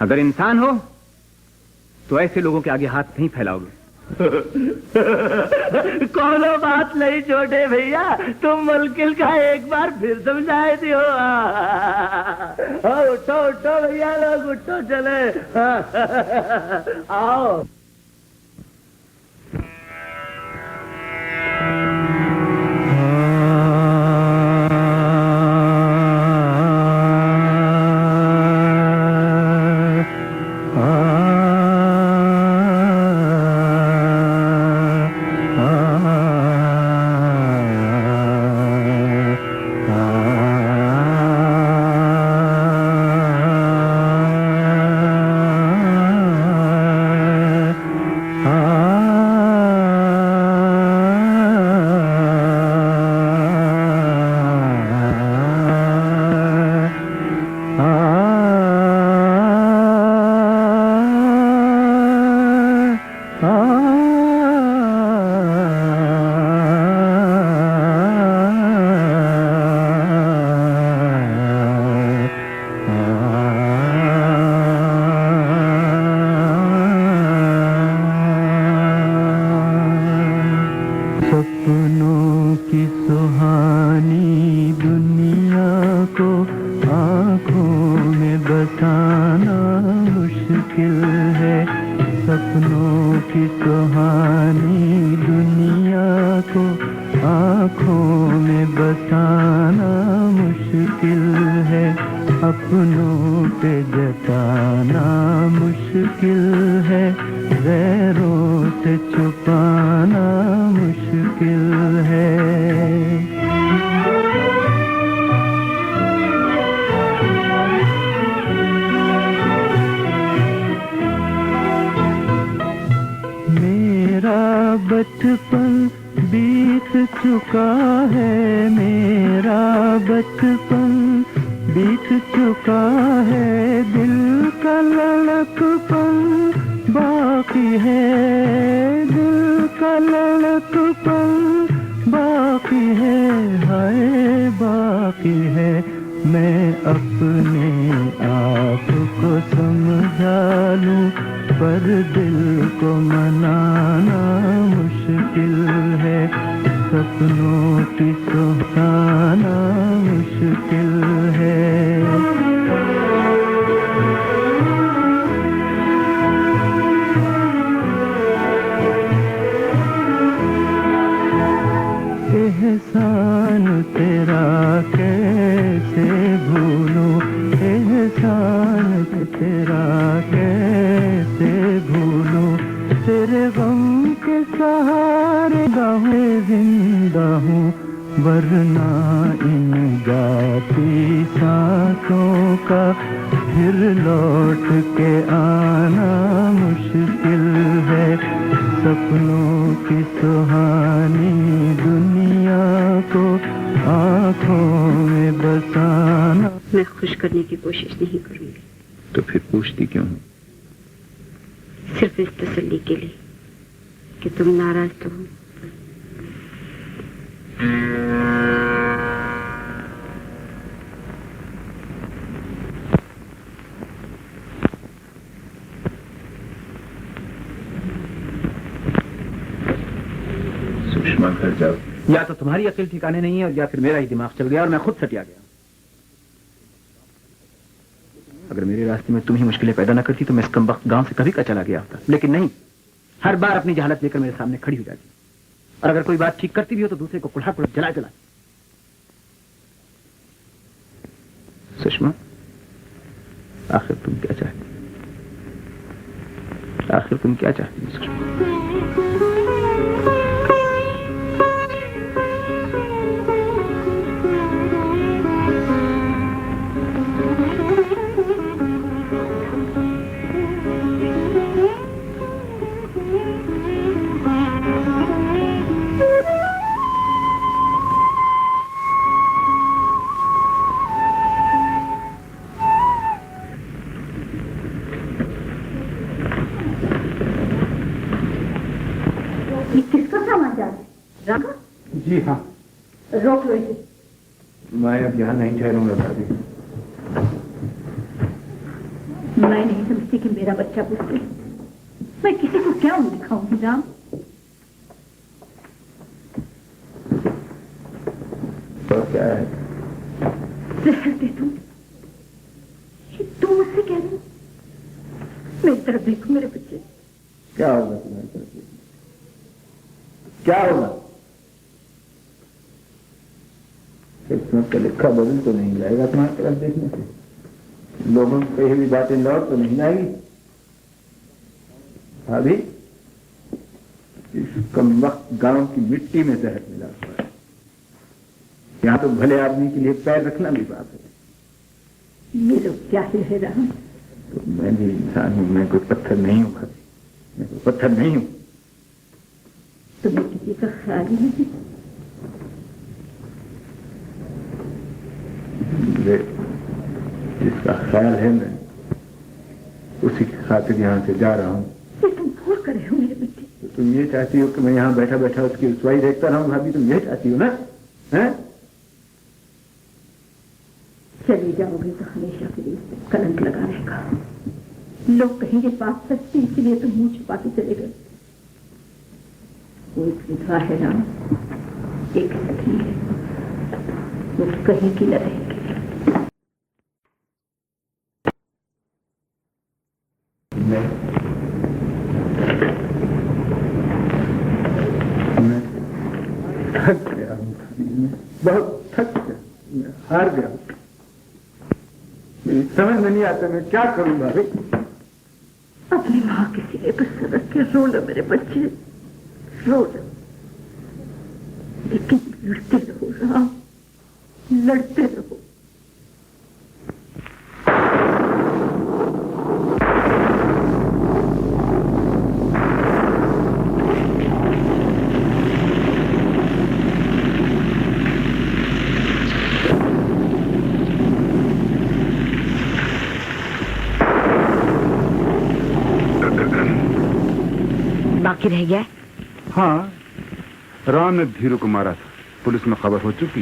अगर इंसान हो तो ऐसे लोगों के आगे हाथ नहीं फैलाओगे। कोनो बात नहीं छोटे भैया, तुम मुल्किल का एक बार फिर समझाए थे हो। उठो उठो भैया लोग, उठो चले। आओ। या तो तुम्हारी अकल ठिकाने नहीं है, या फिर मेरा ही दिमाग चल गया और मैं खुद सटिया गया। अगर मेरे रास्ते में तुम ही मुश्किलें पैदा न करती तो मैं इस कमबख्त गांव से कभी का चला गया होता, लेकिन नहीं, हर बार अपनी जहालत लेकर मेरे सामने खड़ी हो जाती, और अगर कोई बात ठीक करती भी हो तो दूसरे को कुल्हा कुल्हा जला जला। सुषमा, आखिर तुम क्या चाहती? आखिर तुम क्या चाहती हो सुषमा? जी हाँ, रोक लो इसे। मैं अब यहाँ नहीं ठहरूंगा भाभी। मैं नहीं समझती कि मेरा बच्चा पूछते मैं किसी को क्या मुंह दिखाऊंगी राम। तो क्या है? जहर दे तुम मुझसे कह रही हो? मेरी तरफ देखो मेरे बच्चे। क्या होगा तुम्हारी तरफ से? क्या होगा? किस्मत का लिखा बदल तो नहीं जाएगा तुम्हारी तरफ देखने से। लोगों की कही हुई बातें लौट तो नहीं आएगी। भाभी, इस कम वक्त गांव की मिट्टी में जहर मिला हुआ है। यहाँ तो भले आदमी के लिए पैर रखना भी बात है। ये लोग क्या ही है राम। तो मैं भी इंसान हूँ, मैं कोई पत्थर नहीं हूँ भाभी, मैं कोई पत्थर नहीं हूँ। तुम्हें किसी का ख्याल ही नहीं। जिसका ख्याल है मैं उसी की खातिर यहाँ से जा रहा हूँ। ये तुम भूल कर रहे हो मेरे बेटे। तो तुम ये चाहती हो कि मैं यहाँ बैठा बैठा उसकी रुसवाई देखता रहूँ भाभी? तुम ये चाहती हो ना? हैं? चली जाओगे तो हमेशा के लिए कलंक लगा रहेगा। लोग कहेंगे बात सच्ची, इसलिए तुम मुंह छुपा के चले गए। वो एक विधवा है राम, एक सखी है, वो कहीं की न रहेगी। मैं थक गया हूँ, बहुत थक गया, मैं हार गया हूँ। मेरी समझ में नहीं आता मैं क्या करूँ भाभी। अपनी माँ के सीने पर सर रख के रो लो मेरे बच्चे, रो लो, लेकिन लड़ते रहो राम, लड़ते रहो। बाकी रह गया? हाँ, राम ने धीरू को मारा था, पुलिस में खबर हो चुकी,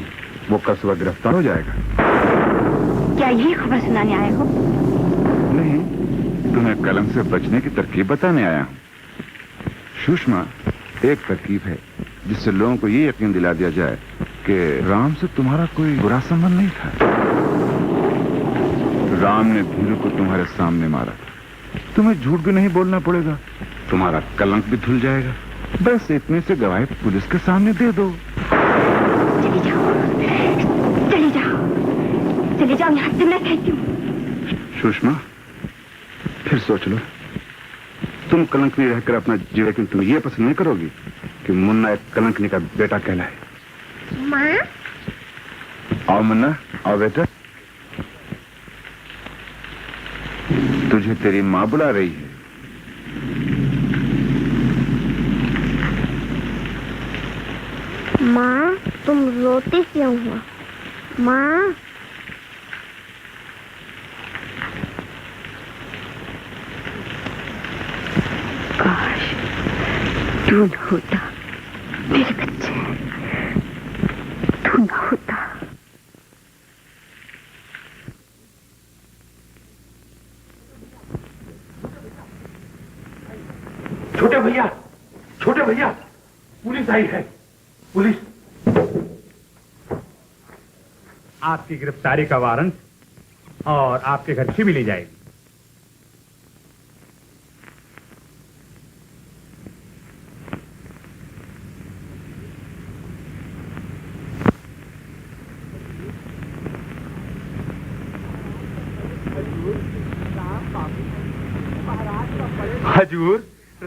वो कल सुबह गिरफ्तार हो जाएगा। क्या यही खबर सुनाने आए हो? नहीं, तुम्हें कलंक से बचने की तरकीब बताने आया हूँ। सुषमा, एक तरकीब है जिससे लोगों को ये यकीन दिला दिया जाए कि राम से तुम्हारा कोई बुरा संबंध नहीं था। राम ने धीरू को तुम्हारे सामने मारा था, तुम्हें झूठ भी नहीं बोलना पड़ेगा, तुम्हारा कलंक भी धुल जाएगा। बस इतने से गवाही पुलिस के सामने दे दो। चली जाओ, चली जाओ, चली जाओ यहाँ से, मैं कहती हूँ। सुषमा, फिर सोच लो, तुम कलंक नहीं रहकर अपना जी, लेकिन तुम ये पसंद नहीं करोगी कि मुन्ना एक कलंकनी का बेटा कहलाए। माँ? आओ मुन्ना, आओ बेटा, तुझे तेरी माँ बुला रही है। माँ, तुम रोती क्यों हो? माँ? काश तू न होता मेरे बच्चे, तू न होता। छोटे भैया, छोटे भैया, पुलिस आई है, पुलिस। आपकी गिरफ्तारी का वारंट और आपके घर से भी ले जाएगी। हजूर,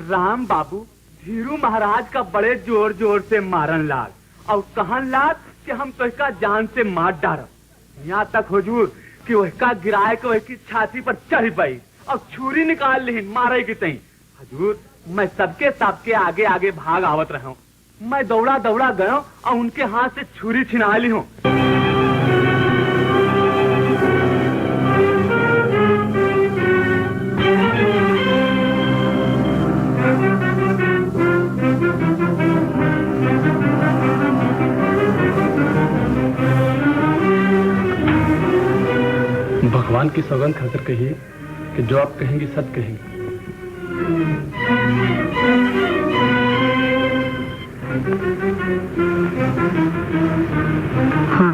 राम बाबू धीरू महाराज का बड़े जोर जोर से मारन लाग और कहन लाग कि हम तो इसका जान से मार डारब। यहाँ तक हुजूर कि वह गिराए को की छाती पर चढ़ पाई और छुरी निकाल ली मारे की तई। हजूर, मैं सबके आगे आगे भाग आवत रहा हूँ। मैं दौड़ा दौड़ा गया और उनके हाथ से छुरी छिना ली हूँ। भगवान की सौगंध खाकर कहिए कि जो आप कहेंगे सच कहेंगे। हाँ।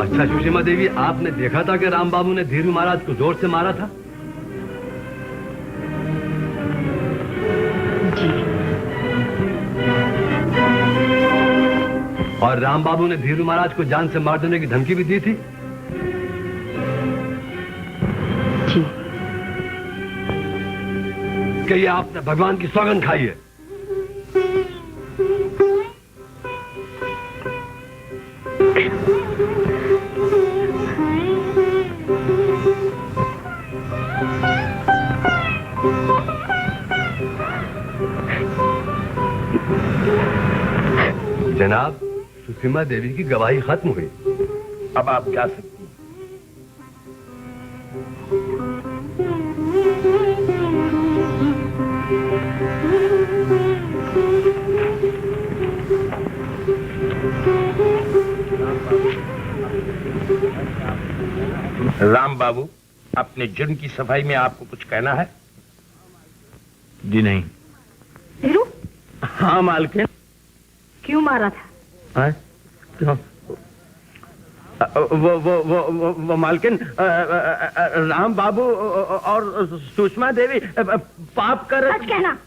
अच्छा सुषमा देवी, आपने देखा था कि राम बाबू ने धीरू महाराज को जोर से मारा था? जी। और राम बाबू ने धीरू महाराज को जान से मार देने की धमकी भी दी थी? जी। कहिए आपने भगवान की सौगंध खाई है? जनाब, सुषमा देवी की गवाही खत्म हुई। अब आप क्या सकते हैं? राम बाबू, अपने जुर्म की सफाई में आपको कुछ कहना है? जी नहीं। धीरू? हाँ मालकिन। क्यों मारा था? क्यों? वो मालकिन, राम बाबू और सुषमा देवी पाप कर। सच कहना,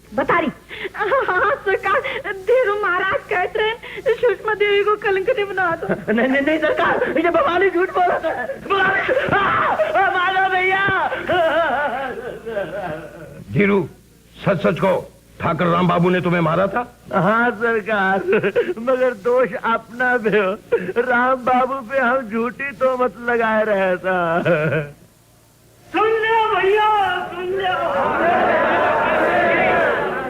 बता रही। हाँ सरकार, धीरू महाराज कहते हैं सुषमा देवी को कलंक नहीं बना दो। नहीं सरकार, ये बवाली झूठ बोल रहा है। मारो भैया। धीरू, सच सच कहो, ठाकर राम बाबू ने तुम्हें मारा था? हाँ सरकार, मगर दोष अपना भी हो। राम बाबू पे हम झूठी तो मत लगाए रहे था। सुन लो भैया, सुन लो।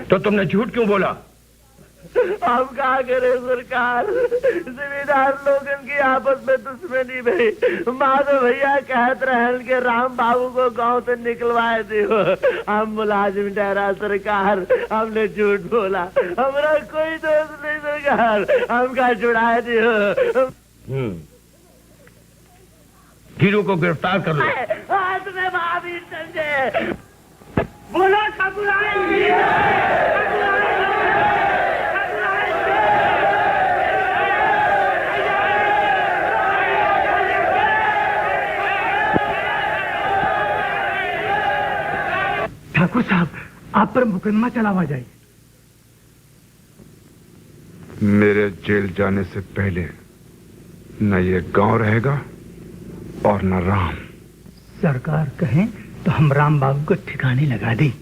तो तुमने झूठ क्यों बोला? हम क्या करें सरकार, जिम्मेदार लोगन की आपस में दुश्मनी भाई। माधव भैया कहते रहे कि राम बाबू को गांव से निकलवाए दियो। हम मुलाजिम ठहरा सरकार, हमने झूठ बोला। हमारा कोई दोष नहीं सरकार, हम का छुड़ाए दियो। धीरू को गिरफ्तार कर लो। हाथ में भाभी समझे। बोलो ठाकुर ठाकुर साहब, आप पर मुकदमा चलावा जाए। मेरे जेल जाने से पहले न ये गांव रहेगा और न राम। सरकार कहें तो हम राम बाबू को ठिकाने लगा दें।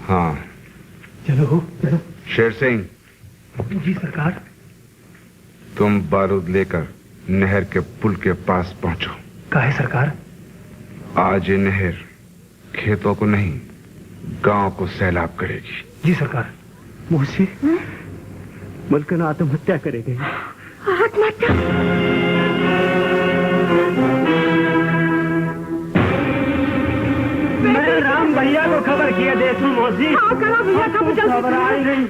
हाँ चलो चलो। शेर सिंह, जी सरकार। तुम बारूद लेकर नहर के पुल के पास पहुंचो। काहे सरकार? आज ये नहर खेतों को नहीं, गांव को सैलाब करेगी। जी सरकार। मुझसे मलकन आत्महत्या करेंगे। आत्महत्या? मैं राम भैया को खबर किया देखूं मौसी। हाँ करा भैया, कब जल्दी खबर आई नहीं।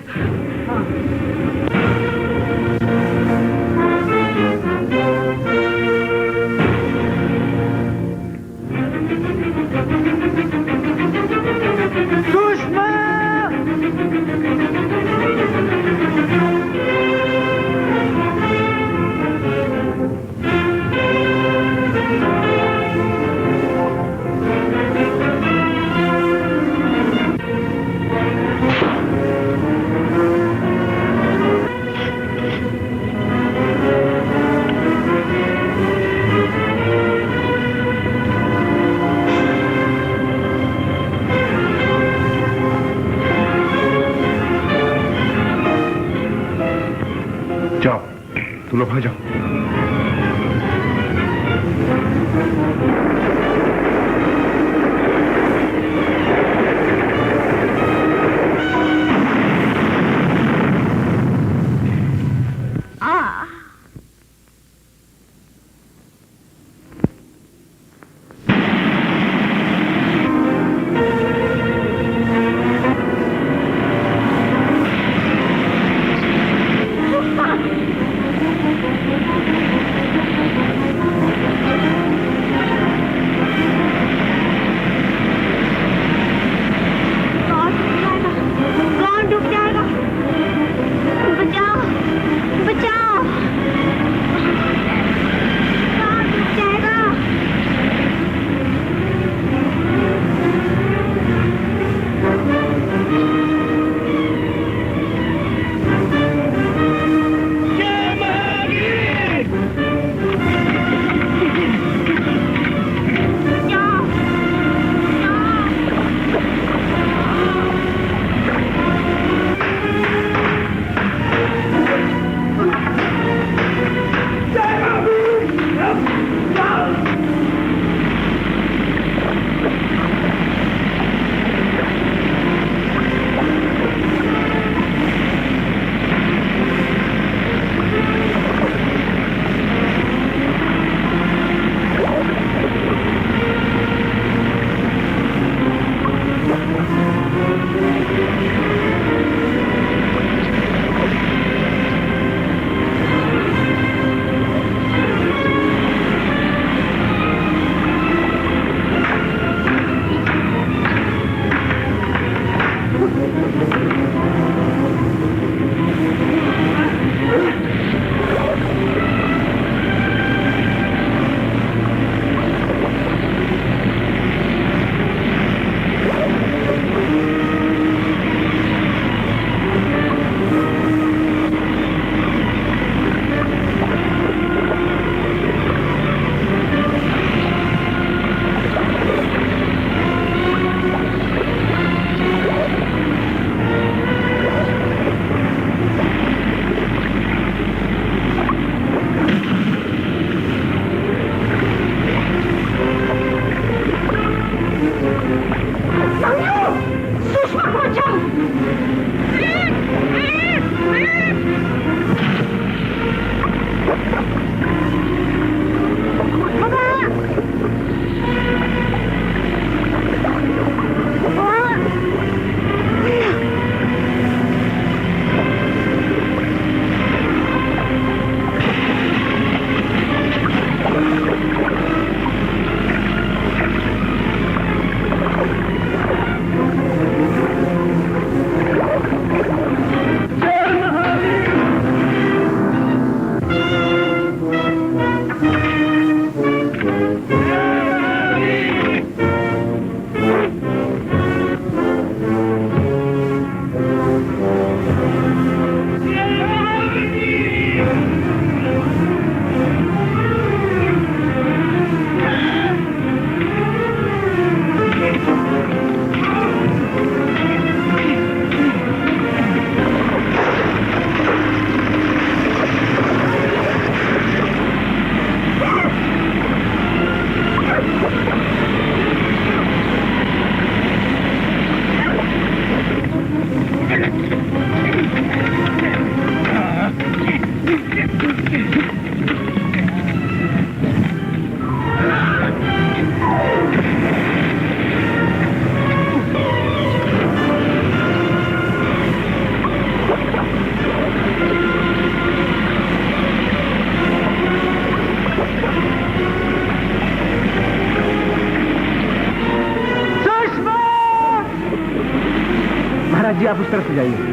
सुषमा! लो भाई जाओ। जी आप उस तरफ से जाइए।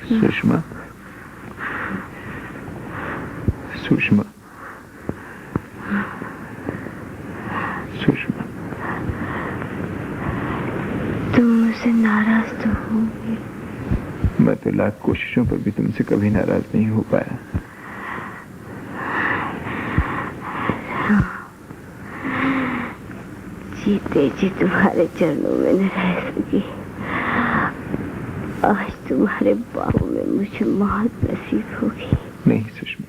सुषमा, सुषमा, सुषमा, तुम मुझसे नाराज तो होंगे। मैं तो लाख कोशिशों पर भी तुमसे कभी नाराज नहीं हो पाया। जीते जी तुम्हारे चरणों में न रह सकी, आज तुम्हारे बाहों में मुझे मौत नसीब होगी। नहीं सुषमा,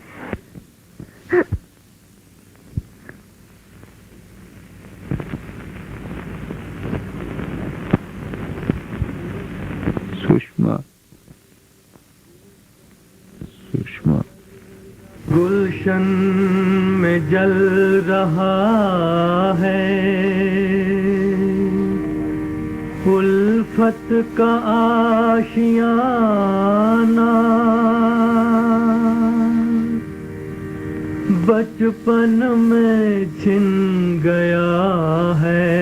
सुषमा, सुषमा। गुलशन में जल रहा है उल्फत का आशियाना, बचपन में छिन गया है